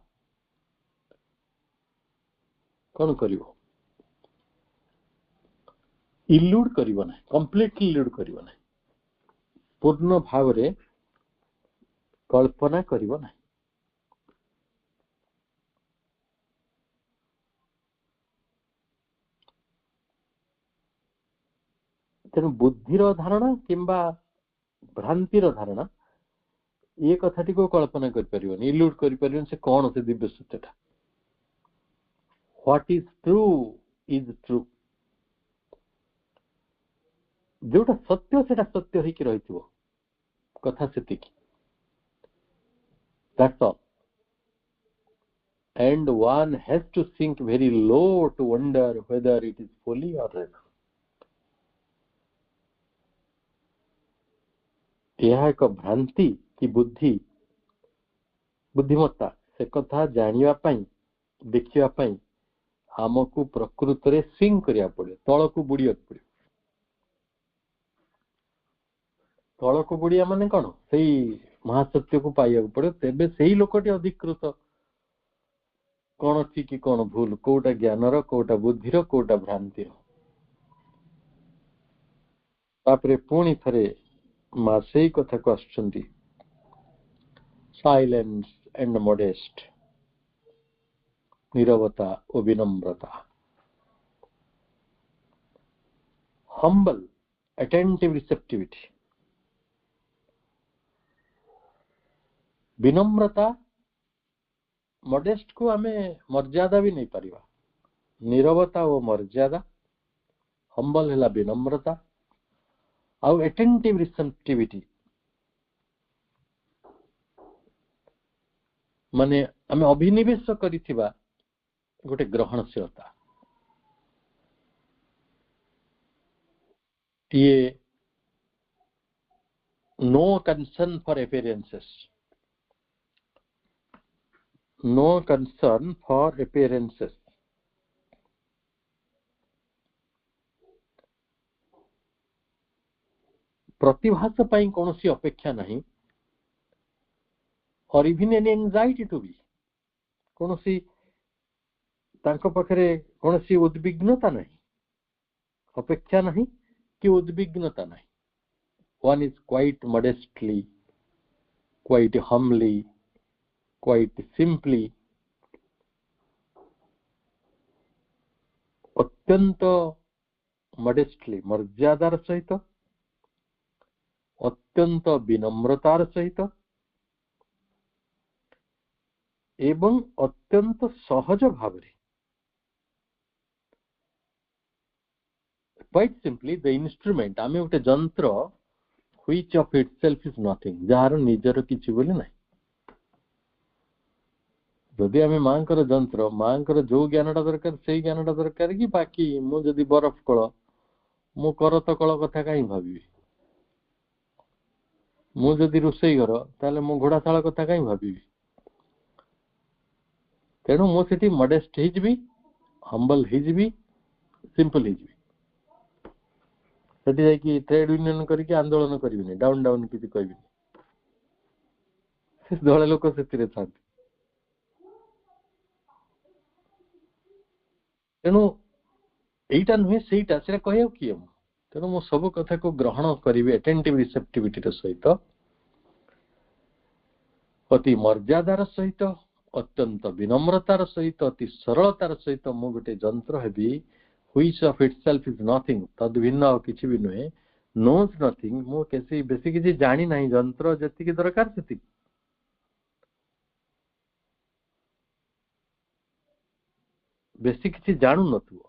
कौन करिवो इल्यूड करिवो ना कंप्लीटली इल्यूड करिवो ना पूर्ण भाव रे कल्पना करिवो ना तेणु बुद्धिर धारणा किंबा भ्रांतिर धारणा ये कथाटी को कल्पना कर इल्यूड कर से कौन से दिव्य सत्यटा व्हाट इज ट्रू जोटा सत्य सेटा सत्य होइकी रहिथिबो कथा सेतिकी that's all and one has to sink very low to wonder whether it is folly or reason यह एक भ्रांति कि बुद्धि बुद्धिमत्ता से कथा जानिया पाई देखिया पाई हमको प्रकृत रे सिंक करिया पड़े तळ को बुड़िया पड़े तळ को बुड़िया माने कोन सेही महासत्य को पाइया पड़े तेबे सेही लोकटी अधिकृत कोन ठीक कि कोन भूल कोटा ज्ञानर कोटा बुद्धिर कोटा भ्रांतिर तापरे पुणी थरे मां सेही कथा को आछंती साइलेंस एंड मॉडेस्ट नीरवता और विनम्रता humble attentive receptivity विनम्रता मॉडेस्ट को आमे मर्यादा भी नहीं पारिबा नीरवता और मर्यादा हम्बल है विनम्रता आउ एटेंटिव रिसेप्टिविटी माने आमे अभिनिवेश करिथिबा गोटे ग्रहणशीलता ये no concern for appearances no concern for appearances प्रतिभास पाई कौनसी अपेक्षा नहीं और even any anxiety to be कौनसी तांको पाखरे कौनसी उद्विग्नता नहीं अपेक्षा नहीं कि उद्विग्नता नहीं one is quite modestly quite humbly quite simply अत्यंत modestly मर्यादार सहित अत्यंत विनम्रतार सहित एवं अत्यंत सहज Bhavre quite simply the instrument आमे उटे जंत्र which of itself is nothing jar निजर किछि बोली नाही जदि आमे मांकर जंत्र मांकर जो ज्ञानटा दरकार सेही ज्ञानटा दरकार कि बाकी मु जदि बरफ कळ मु करत कळ कथा काई भाबिबी मु जदि रोसई घर ताले मु घोड़ाशाला कथा काई भाबिबी तेणु मु सेठी मॉडेस्ट हिजबी हम्बल हिजबी सिंपल हिजबी सेठी जाई कि ट्रेड यूनियन करके आंदोलन करिबिनी डाउन डाउन किछि कहबिनी दळे लोक सेतिरे थांती तेणु एटा नुहे सेटा सेटा कहयो किए तेणु मु सब कथा को ग्रहण करिवे एटेंटिव रिसेप्टिविटी रो सहित अति मर्यादार सहित अत्यंत विनम्रतार सहित अति सरलतार सहित मु गोटे जंत्र heavy which of itself is nothing तद भिन्न किछि भी नुहे knows nothing मु केसी बेसी किछि जानि नाही जंत्र जति कि दरकार सेति बेसी किछि जानु नथुओ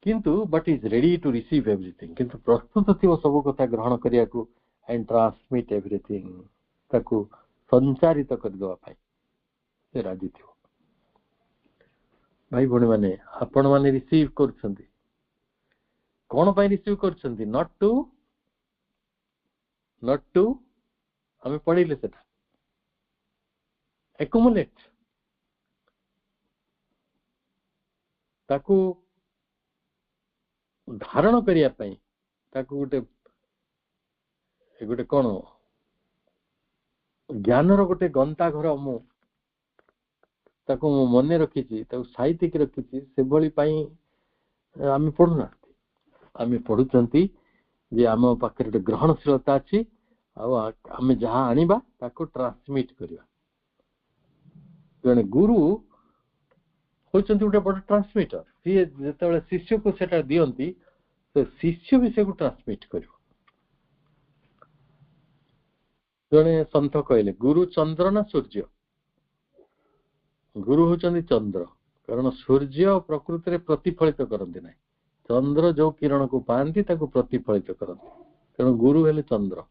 किंतु but is ready to receive everything किंतु प्रस्तुत थिओ सब कथा ग्रहण करिया को एंड ट्रांसमिट एवरीथिंग ताकू संचारित कर दवा पाई से राजी थिओ भाई भणी माने आपण माने रिसीव करछंती कोन पाई रिसीव करछंती नॉट टू हमें पढिले सेटा एक्युमुलेट ताकू धारण करिया पाई ताकू गोटे गोटे कोन ज्ञानर गोटे गंता घर मु ताकू मन रखी साहित्यिक रखी से भली आम पढ़ुना आम पढ़ुंती जे आम पाखे गोटे ग्रहणशीलता अच्छी आम जहाँ आनिबा ताको ट्रांसमिट करवा जने गुरु होचंती गोटे बड़ ट्रांसमिटर सी जेतेबेले शिष्य को सेटा दियंती तो शिष्य भी से को ट्रांसमिट करिवो जने संत कहले गुरु चंद्र ना सूर्य गुरु होचंती चंद्र कारण सूर्य प्रकृति रे प्रतिफलित करंती नाही चंद्र जो किरण को पांती ताको प्रतिफलित करंती कारण गुरु हेले चंद्र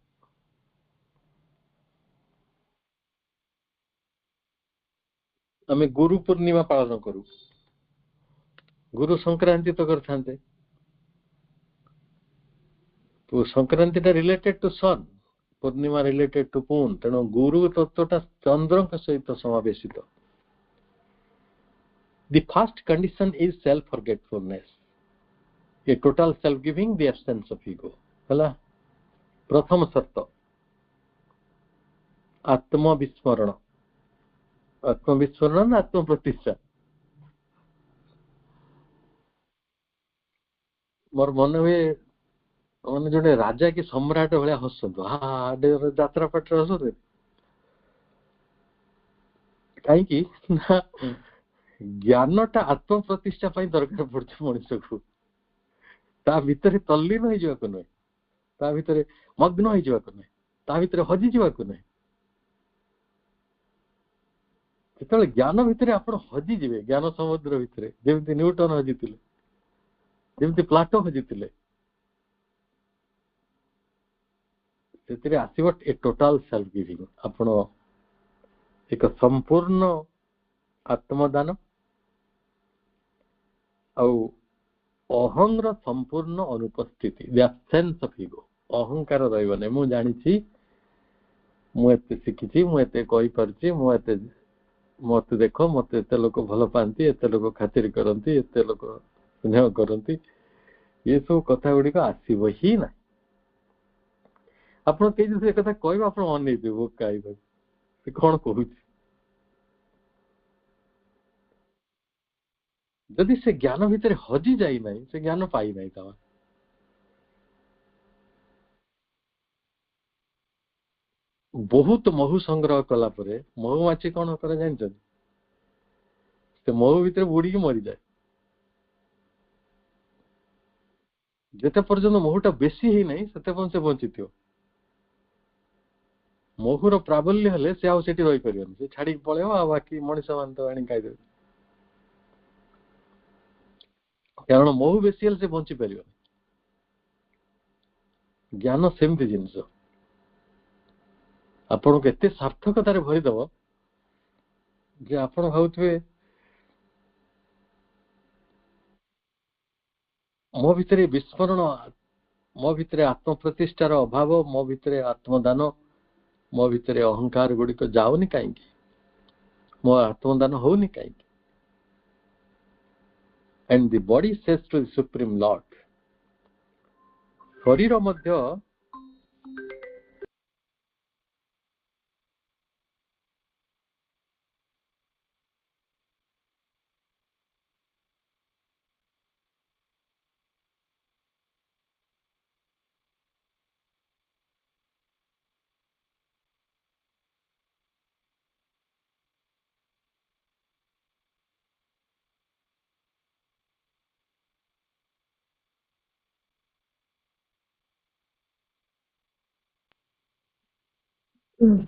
आमे गुरु पूर्णिमा पालन करू गुरु संक्रांति तो करथांते तो संक्रांति टा रिलेटेड टू सन पूर्णिमा रिलेटेड टू मून तेणु गुरु तत्वटा चंद्र सहित समावेशित The first condition is self-forgetfulness. A total self-giving, the absence of ego. हला प्रथम शर्त आत्मविस्मरण आत्मविस्मरण आत्म प्रतिष्ठा मोर मन हुए मैंने जोड़े राजा की सम्राट भाया हसतु हाँ जात्रा पाठ हसते कहीं ज्ञानटा आत्म प्रतिष्ठा दरकार पड़े मनुष्य को ता भितर तल्लीन हो जावाक नुहे ता भितर मग्न हो जावाक नुहे ता भितर हजि जावाक नुहे ଯେତେବେଳେ ଜ୍ଞାନ ଭିତରେ ଆପଣ ହଜିଯିବେ, ଜ୍ଞାନ ସମୁଦ୍ର ଭିତରେ, ଯେମିତି ନ୍ୟୁଟନ ହଜିଥିଲେ, ଯେମିତି ପ୍ଲାଟୋ ହଜିଥିଲେ, ସେଥିରେ ଆସିବ ଏ ଟୋଟାଲ ସେଲ୍ଫ ଗିଭିଂ। ଆପଣ ଏକ ସମ୍ପୂର୍ଣ୍ଣ ଆତ୍ମଦାନ ଆଉ ଅହଂର ସମ୍ପୂର୍ଣ୍ଣ ଅନୁପସ୍ଥିତି, ଦ ଆବସେନ୍ସ ଅଫ ଇଗୋ। ଅହଙ୍କାର ରହିବ ନାହିଁ। ମୁଁ ଜାଣିଛି, ମୁଁ ଏତେ ଶିଖିଛି, ମୁଁ ଏତେ କହିପାରୁଛି, ମୁଁ ଏତେ, ମତେ ଦେଖ, ମତେ ଏତେ ଲୋକ ଭଲ ପାଆନ୍ତି, ଏତେ ଲୋକ ଖାତିର କରନ୍ତି, ଏତେ ଲୋକ ସ୍ନେହ କରନ୍ତି, ଏସବୁ କଥା ଗୁଡିକ ଆସିବ ହିଁ ନାହିଁ। ଆପଣ କେହି ଯଦି ଏ କଥା କହିବେ, ଆପଣ ଅନେଇଥିବେ ବୋକା ହେଇବାକୁ, ସେ କଣ କହୁଛି। ଯଦି ସେ ଜ୍ଞାନ ଭିତରେ ହଜି ଯାଇନାହିଁ, ସେ ଜ୍ଞାନ ପାଇନାହିଁ। ତା ବହୁତ ମହୁ ସଂଗ୍ରହ କଲା ପରେ ମହୁମାଛି କଣ କରେ ଜାଣିଛନ୍ତି? ସେ ମହୁ ଭିତରେ ବୁଡିକି ମରିଯାଏ। ଯେତେ ପର୍ଯ୍ୟନ୍ତ ମହୁଟା ବେଶୀ ହେଇନାହିଁ, ସେତେ ପର୍ଯ୍ୟନ୍ତ ସେ ବଞ୍ଚିଥିବ। ମହୁର ପ୍ରାବଲ୍ୟ ହେଲେ ସେ ଆଉ ସେଠି ରହିପାରିବନି, ସେ ଛାଡିକି ପଳେଇବ, ଆଉ ବାକି ମଣିଷ ମାନେ ତ ଆଣି ଖାଇଦେବେ। କାରଣ ମହୁ ବେଶୀ ହେଲେ ସେ ବଞ୍ଚି ପାରିବନି। ଜ୍ଞାନ ସେମିତି ଜିନିଷ, ଆପଣଙ୍କୁ ଏତେ ସାର୍ଥକତାରେ ଭରିଦବ ଯେ ଆପଣ ଭାବୁଥିବେ ମୋ ଭିତରେ ବିସ୍ମରଣ, ମୋ ଭିତରେ ଆତ୍ମପ୍ରତିଷ୍ଠାର ଅଭାବ, ମୋ ଭିତରେ ଆତ୍ମଦାନ, ମୋ ଭିତରେ ଅହଙ୍କାର ଗୁଡିକ ଯାଉନି କାହିଁକି, ମୋ ଆତ୍ମଦାନ ହଉନି କାହିଁକି? And the body says to the Supreme Lord, ଶରୀର ମଧ୍ୟ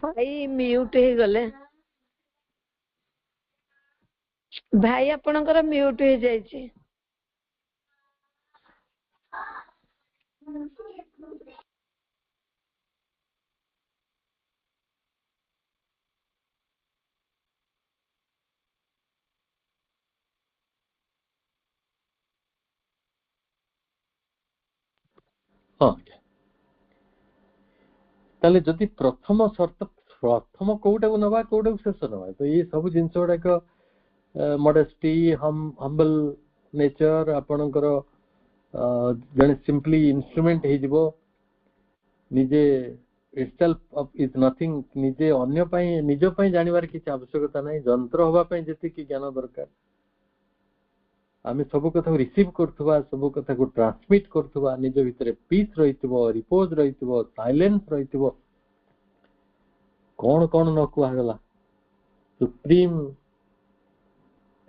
ଭାଇ ମ୍ୟୁଟ ହେଇଗଲେ। ଭାଇ ଆପଣଙ୍କର ମ୍ୟୁଟ ହେଇଯାଇଛି। ହଁ ଆଜ୍ଞା। ତାହେଲେ ଯଦି ପ୍ରଥମ ସର୍ତ୍ତ, ପ୍ରଥମ କୋଉଟାକୁ ନବା, କୋଉଟାକୁ ଶେଷ ନବା, ତ ଏଇ ସବୁ ଜିନିଷ ଗୁଡାକ ମଡେଷ୍ଟି, ହମ୍ବଲ ନେଚର, ଆପଣଙ୍କର ଜଣେ ସିମ୍ପଲି ଇନଷ୍ଟ୍ରୁମେଣ୍ଟ ହେଇଯିବ। ନିଜେ itself is nothing, ନିଜେ ଅନ୍ୟ ପାଇଁ, ନିଜ ପାଇଁ ଜାଣିବାର କିଛି ଆବଶ୍ୟକତା ନାହିଁ। ଯନ୍ତ୍ର ହବା ପାଇଁ ଯେତିକି ଜ୍ଞାନ ଦରକାର, ଆମେ ସବୁ କଥାକୁ ରିସିଭ କରୁଥିବା, ସବୁ କଥାକୁ ଟ୍ରାନ୍ସମିଟ କରୁଥିବା, ନିଜ ଭିତରେ ପିସ୍ ରହିଥିବ, ରିପୋଜ ରହିଥିବ, ସାଇଲେନ୍ସ ରହିଥିବ, କଣ କଣ ନ କୁହାଗଲା, ସୁପ୍ରିମ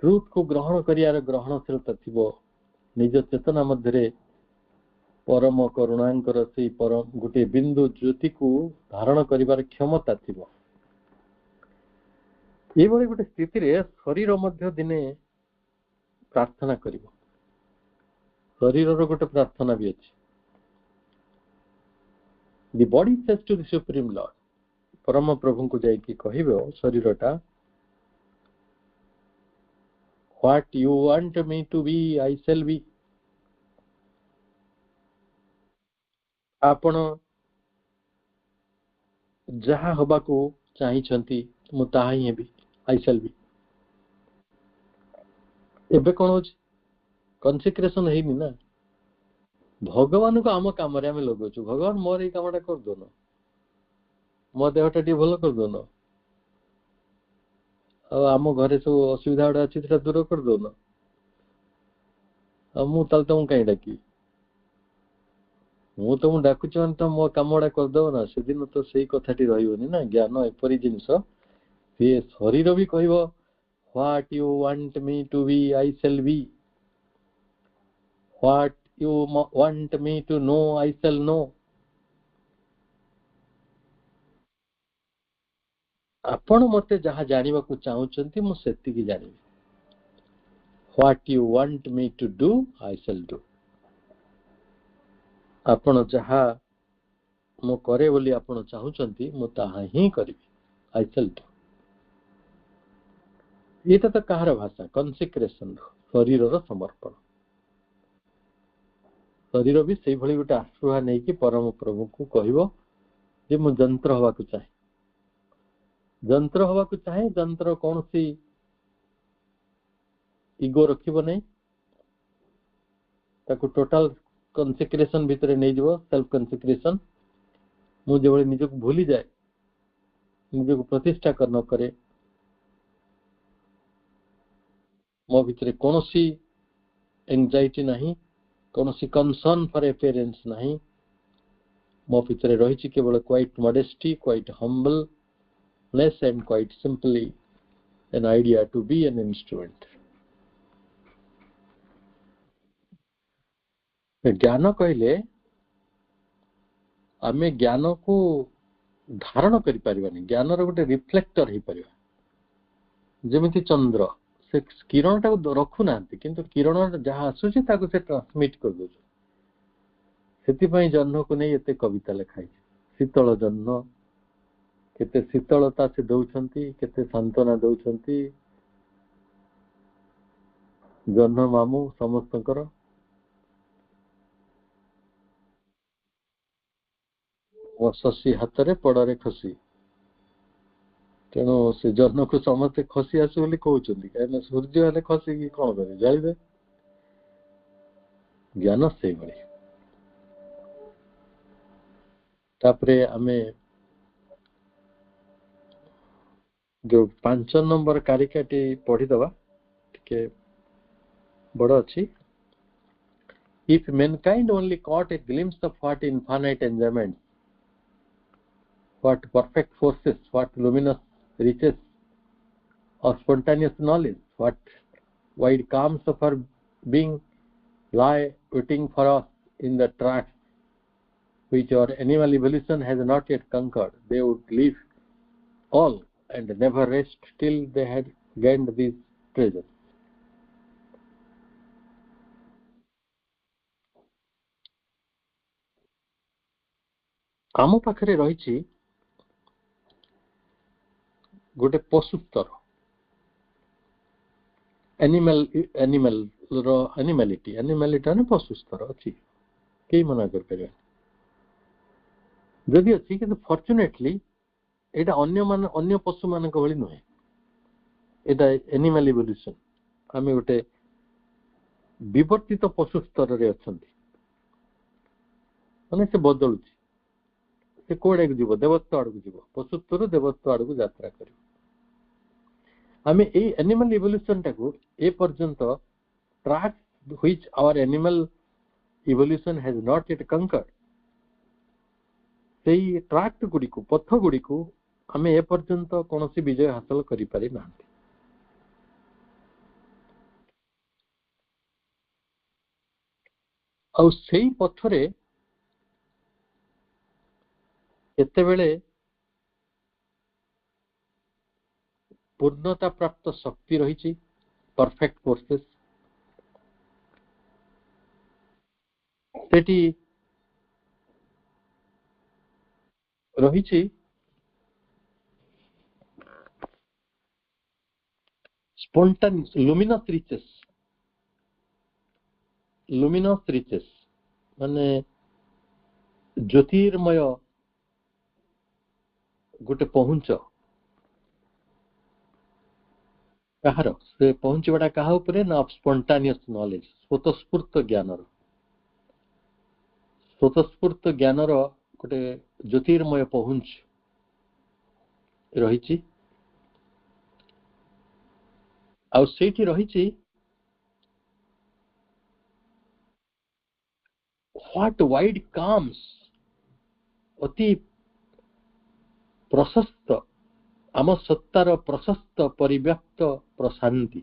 ଟ୍ରୁଥ କୁ ଗ୍ରହଣ କରିବାର ଗ୍ରହଣଶୀଳତା ଥିବ, ନିଜ ଚେତନା ମଧ୍ୟରେ ପରମ କରୁଣାଙ୍କର ସେଇ ପରମ ଗୋଟିଏ ବିନ୍ଦୁ ଜ୍ୟୋତିକୁ ଧାରଣ କରିବାର କ୍ଷମତା ଥିବ। ଏଇଭଳି ଗୋଟେ ସ୍ଥିତିରେ ଶରୀର ମଧ୍ୟ ଦିନେ ପ୍ରାର୍ଥନା କରିବ। ଶରୀରର ଗୋଟେ ପ୍ରାର୍ଥନା ବି ଅଛି। ଦି ବଡି ସେଜ୍ ଟୁ ଦି ସୁପ୍ରିମ ଲର୍ଡ, ପରମ ପ୍ରଭୁଙ୍କୁ ଯାଇକି କହିବ ଶରୀରଟା, what you want me to be, I shall be। ଆପଣ ଯାହା ହବାକୁ ଚାହିଁଛନ୍ତି ମୁଁ ତାହା ହିଁ ହେବି, I shall be। ଏବେ କଣ ହଉଛି, କନସିକ୍ରେସନ ହେଇନି ନା। ଭଗବାନଙ୍କୁ ଆମ କାମରେ ଆମେ ଲଗାଉଛୁ, ଭଗବାନ ମୋର ଏଇ କାମଟା କରିଦଉନ, ମୋ ଦେହଟା ଟିକେ ଭଲ କରିଦଉନ, ଆଉ ଆମ ଘରେ ସବୁ ଅସୁବିଧା ଗୁଡା ଅଛି ସେଟା ଦୂର କରିଦଉନ, ଆଉ ମୁଁ ତାହେଲେ ତମକୁ କାହିଁ ଡାକିବି, ମୁଁ ତମକୁ ଡାକୁଛି ମାନେ ତ ମୋ କାମ ଗୁଡା କରିଦବ ନା। ସେଦିନ ତ ସେଇ କଥାଟି ରହିବନି ନା। ଜ୍ଞାନ ଏପରି ଜିନିଷ, ସିଏ ଶରୀର ବି କହିବ what you want me to be, I shall be। what you want me to know, I shall know। आपण मते जहाँ जानिबा को चाहूचंती मु सेति की जानिबी. What you want me to do, I shall do. आपण जहाँ मु करे बोली आपण चाहूचंती मु ताहा ही करिबी. I shall do. ये तो कहार भाषा कन्सिक्रेशन शरीर समर्पण. शरीर भी से भली गोटे आश्रुहा नहीं कि परम प्रभु को कहबो जे मु जंत्र हवा को चाहे. जंत्र हवा को चाहे. जंत्र कौन सी इगो रखिबो नहीं. ताको टोटल कन्सिक्रेशन भितर नहीं जीवो. सेल्फ कन्सिक्रेशन. मु जे भली निज को भूली जाए, निज को प्रतिष्ठा कर न करे, मो भितर कौन सी एंजाइटी नहीं, कौन सी कंसर्न फॉर अपीयरेंस नहीं. मो भितर रही केवल quite modesty, quite humbleness and quite simply an idea to be an instrument. ज्ञान कहले आमे ज्ञान को धारण करि परिबानी. ज्ञान रो गोटे रिफ्लेक्टर ही परिबा. जेमिति चंद्र से किरण टा रखु नांती किंतु किरण जहाँ आसुची ताको से ट्रांसमिट कर दो. सेति पई जन्म को नहीं एते कविता लिखाई. शीतल जन्म केते शीतलता से दउछंती, केते सांत्वना दउछंती. जन्म मामू समस्तकर शशि हाथ रे पड़े खसी. तेणु से जन्म को समस्ते खसी आसु बोली कहउछंती. कहीं सूर्य हेले खसी की कौन करे जाइबे. ज्ञान से भली. तापरे आमे जो 5 नंबर कारिकाटी पढ़ी दबा के बड़ अच्छी. If mankind only caught a glimpse of what infinite enjoyment, what perfect forces, what luminous riches of spontaneous knowledge, what wide calms of our being lie waiting for us in the tracks which our animal evolution has not yet conquered, they would leave all and never rest till they had gained these treasures. आम पाखरे रही गोटे पशु स्तर. एनिमालिटी माने पशु स्तर अच्छी. कई मना कर पारे जदि अच्छी कि फॉर्चुनेटली एटा अन्य पशु मान भली नुहे. एटा एनिमल इवोल्यूशन. आम गोटे विवर्तित पशु स्तर रे अछंती. माने से बदलुची. से कोड़े को जीव देवत्व आड़ को जीव. पशुत्व देवत्व आड़ को यात्रा कर. आम एनिमल इवोल्यूशन टाको ए पर्यंत track which our animal evolution has not yet conquered. सेही ट्रैक गुडी को पथ गुडी को आम ए पर्यंत कौन सी विजय हासिल करि पारि नांती. आ सेही पथरे केतेबेले पूर्णता प्राप्त शक्ति रही. परफेक्ट फोर्सेस सेठी रही. स्पॉन्टानियस लुमिनस रिचेस माने ज्योतिर्मय गोटे पहुंच. कहार से पहुंचवाटा कहा उपरे ना स्पॉन्टानियस नॉलेज. स्वतस्फूर्त ज्ञानर गोटे ज्योतिर्मय पहुंच रही. आ सेठी रही व्हाट वाइड काम्स अति प्रशस्त आम सत्तार प्रशस्त परिव्याप्त प्रशांति.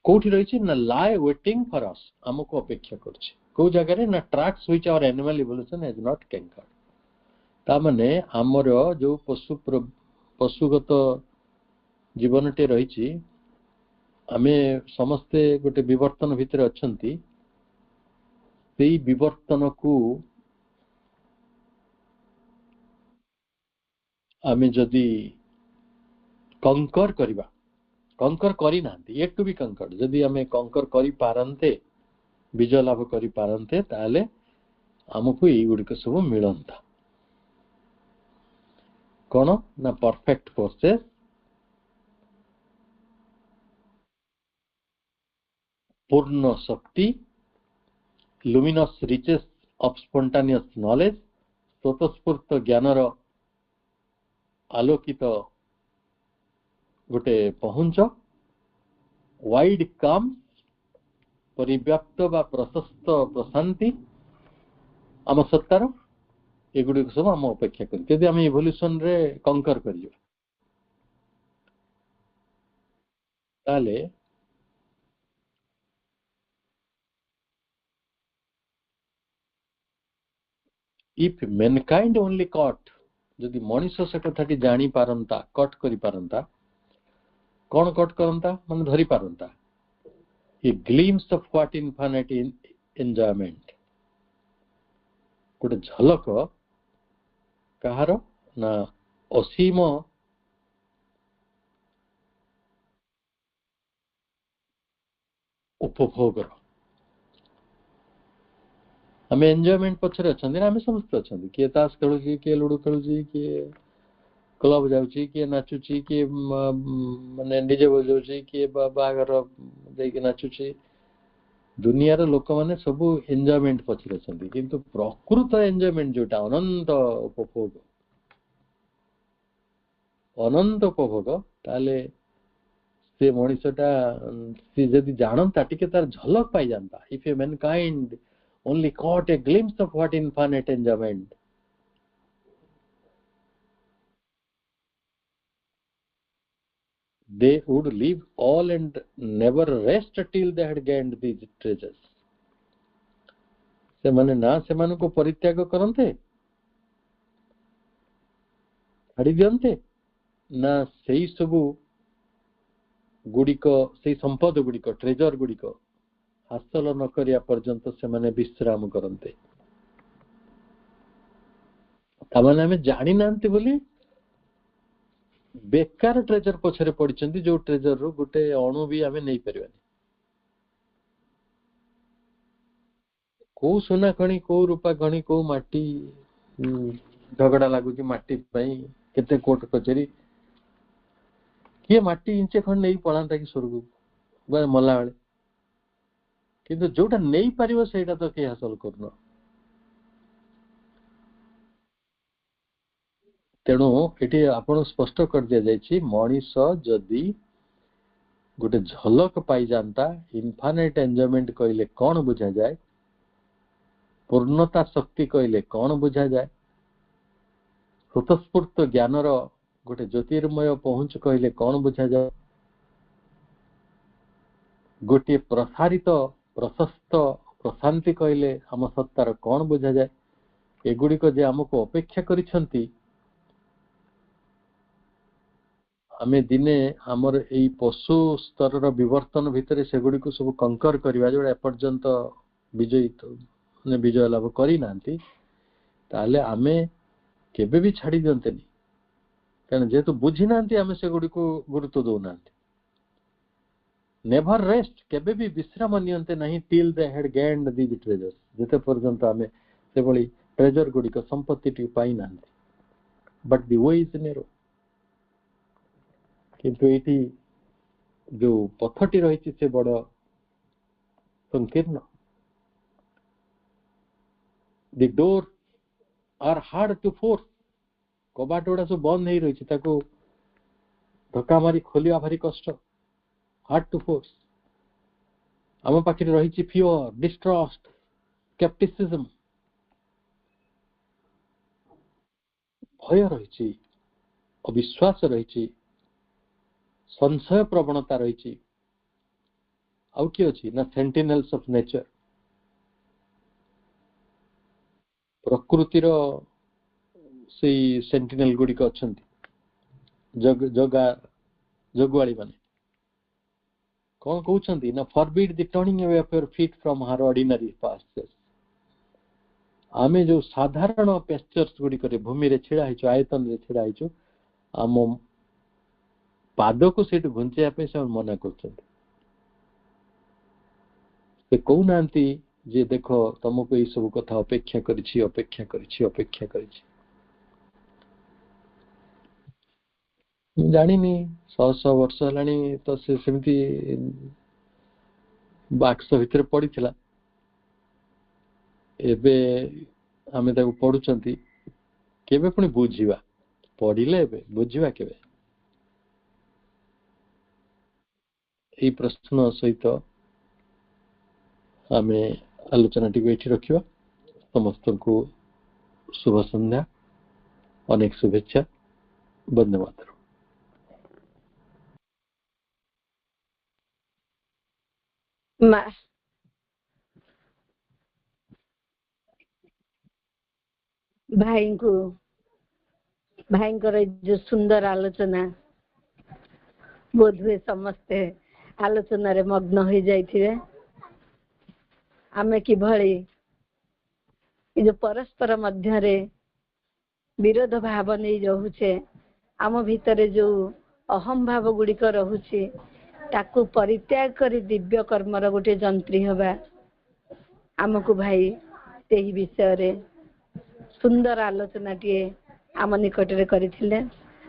कोठी रही ना lie waiting for us. आमको अपेक्षा करछि. को जगह रे ना tracks which our animal evolution has not conquered. तामाने आमर जो पशुगत जीवनटे रही आमे समस्ते गोटे विवर्तन भितर अच्छंती सेई विवर्तन को आमे जदि कंकर करिबा कंकर करी नांती एट टू बी कंकर जदि आमे कंकर करी पारंते विजय लाभ करी पारंते ताले हमको ये गुड़िक सब मिलता कौन ना परफेक्ट फोर्सेस पूर्ण शक्ति luminous reaches of spontaneous knowledge स्वतःस्फूर्त ज्ञानर आलोकित गोटे पहुंच वाइड काम परिव्याप्त बा प्रशस्त प्रशांति आम सत्तार एगुड़ी सब आम अपेक्षा कर आम इवोल्यूशन रे कंकर कर इफ मैनकाइंड ओनली कट जदि मनीष से कथाटी जानी पारंता कट करी पारंता कौन कट करंता मान धरी पारंता a glimpse of what infinite enjoyment गोटे झलक कहार ना असीम उपभोग आम एंजॉयमेंट पछरे अच्छा आम समस्त अच्छा किए ताश खेलु किए लुडो खेलु किए क्लब जाऊँगी किए नाचुची किए माने डीजे बजाऊँगी किए बागर देकी नाचुची दुनियार लोक माने सब एंजॉयमेंट पछरे अच्छा किंतु प्रकृत एंजॉयमेंट जोटा अनंत उपभोग ताले से मनीषटा सी जदि जानता टिके तार झलक पाई जानता if A Mankind only caught a glimpse of what infinite enjoyment they would leave all and never rest till they had gained these treasures से माने ना से माने को परित्याग करते छाड़ी दियंते ना सेई सबु गुड़िक से संपद गुड़िक ट्रेजर गुड़िक हासिल न करिया पर्यंत से माने विश्राम करते तामाने हमें जानी नांती बोली बेकार ट्रेजर पछरे पड़िचंती जो ट्रेजर रो गुटे अणु भी हमें नहीं परिवानी को सोना खणी को रूपा खणी को माटी झगड़ा लागू कि माटी पई केते कोट कचेरी किए माटी इंचे खंड नहीं पड़ांता कि स्वर्ग मला बेले किंतु जोटा नहीं पारिबो सेटा तो के हासिल करनो तेणु ये आपण स्पष्ट कर दिया जायछि मनीष जदि गोटे झलक पाई जानता इनफाइनाइट एंजॉयमेंट कहले कौन बुझा जाए पूर्णता शक्ति कहले कौन बुझा जाए स्वतःस्फूर्त ज्ञानर गोटे ज्योतिर्मय पहुंच कहले कौन बुझा जाए गोटे प्रसारित प्रशस्त प्रशांति कहले आम सत्तार कौन बुझा जाए एगुड़िक जे आमको अपेक्षा करिसंती आमे दिने आमर एई पशु स्तर विवर्तन भितर सेगुड़ी को सब कंकर करवा जो एपर्यंत विजयी ने विजय लाभ करी नांती ताले आमे केबे भी छाड़ी दियंतेनी कारण जेतु बुझी नांती आमे सेगुड़ी को गुरुत्व दो नांती नेवर रेस्ट केबे भी विश्राम नियंते नहीं till they had gained these treasures जेते पर्यंत आमे से बड़ी ट्रेजर गुड़ी को संपत्ति टी पाई नांती but the way is narrow किंतु एटी जो पथटी रही से बड़ संकीर्ण the door are hard to force कबाट गुड़ा सब बंद नहीं रही धक्का मारी खोलिया भारी कष्ट हार्ड टू फोर्स आम पाखे रही फियर डिस्ट्रस्ट स्केप्टिसिज्म भय रही अविश्वास रही संशय प्रवणता रही आउ कि अच्छी ना सेंटिनेल्स ऑफ नेचर प्रकृतिर से सेंटिनल गुड़िक अच्छा जगुआड़ी माने कौन कहते ना forbid the turning away of your feet from her ordinary pastures आमे जो साधारण पेस्चर्स गुड़ी करे भूमि रे छिड़ा हिचो आयतन रे छिड़ा हिचो आम पाद को सेठ घुंचया पे से मना करछन से कहूनांती जे देखो तुमको ये सब कथा अपेक्षा करिछि अपेक्षा करिछि अपेक्षा करिछि जानिनी 100 वर्ष हलानी तो से सेमती बाक्स भितर पड़ी थिला एबे आमे ताको पढुचंती केबे पुनी बुझिबा पढिले एबे बुझिबा केबे ए प्रश्न सहित आमे आलोचना टी एठी रखिबा समस्त को शुभ संध्या अनेक शुभेच्छा वंदे मातरम भाई जो सुंदर आलोचना बोध हुए समस्ते आलोचना रे मग्न हो जाइथिबे आमे कि भली जो परस्पर मध्य रे विरोध भाव नहीं रहुचे आम भितरे जो अहम भाव गुड़िक रहुचे ताकू परित्याग करी दिव्य कर्मर गोटे जंत्री हवा आमको भाई तेही विषय रे सुंदर आलोचना टीए आम निकट रे करिथिले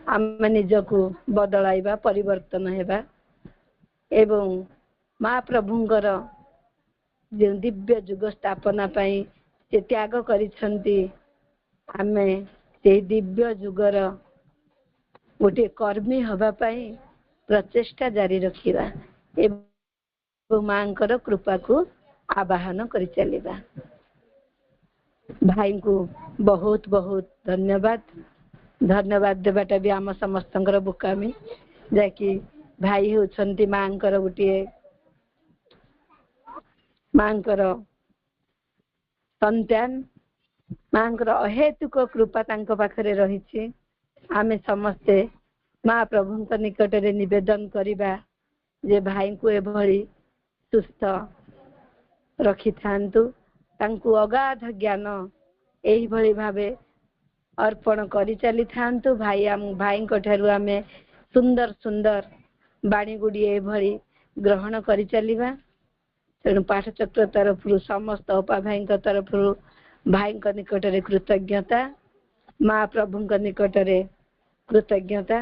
आम निजको बदलाइबा परिवर्तन हेबा एवं महाप्रभुंकर जो दिव्य जुग स्थापना पाई से त्याग करिसंती आमे से दिव्य जुगर गोटे कर्मी हवा पाई प्रचेष्टा जारी रखिबा एवं मांकर कृपा को आवाहन करि चलिबा भाई को बहुत बहुत धन्यवाद धन्यवाद देवाटा भी आम समस्तंकर बुकामी जाकि भाई होछंती मांकर गोटे मांकर संतान मांकर अहेतुक कृपा तांको पाखरे रहिछि आमे समस्ते महाप्रभुंक निकट रे निवेदन करिबा जे भाई को एभली सुस्थ रखि थांतु तांको अगाध ज्ञान एही भली भाबे अर्पण करि चली थांतु भाई भाई को ठरु आमे सुंदर सुंदर बाणी गुडी एभली ग्रहण करि चलीबा तेणु पाठचक्र तरफ समस्त अपा भाई तरफ भाई निकट रे कृतज्ञता महाप्रभु निकट रे कृतज्ञता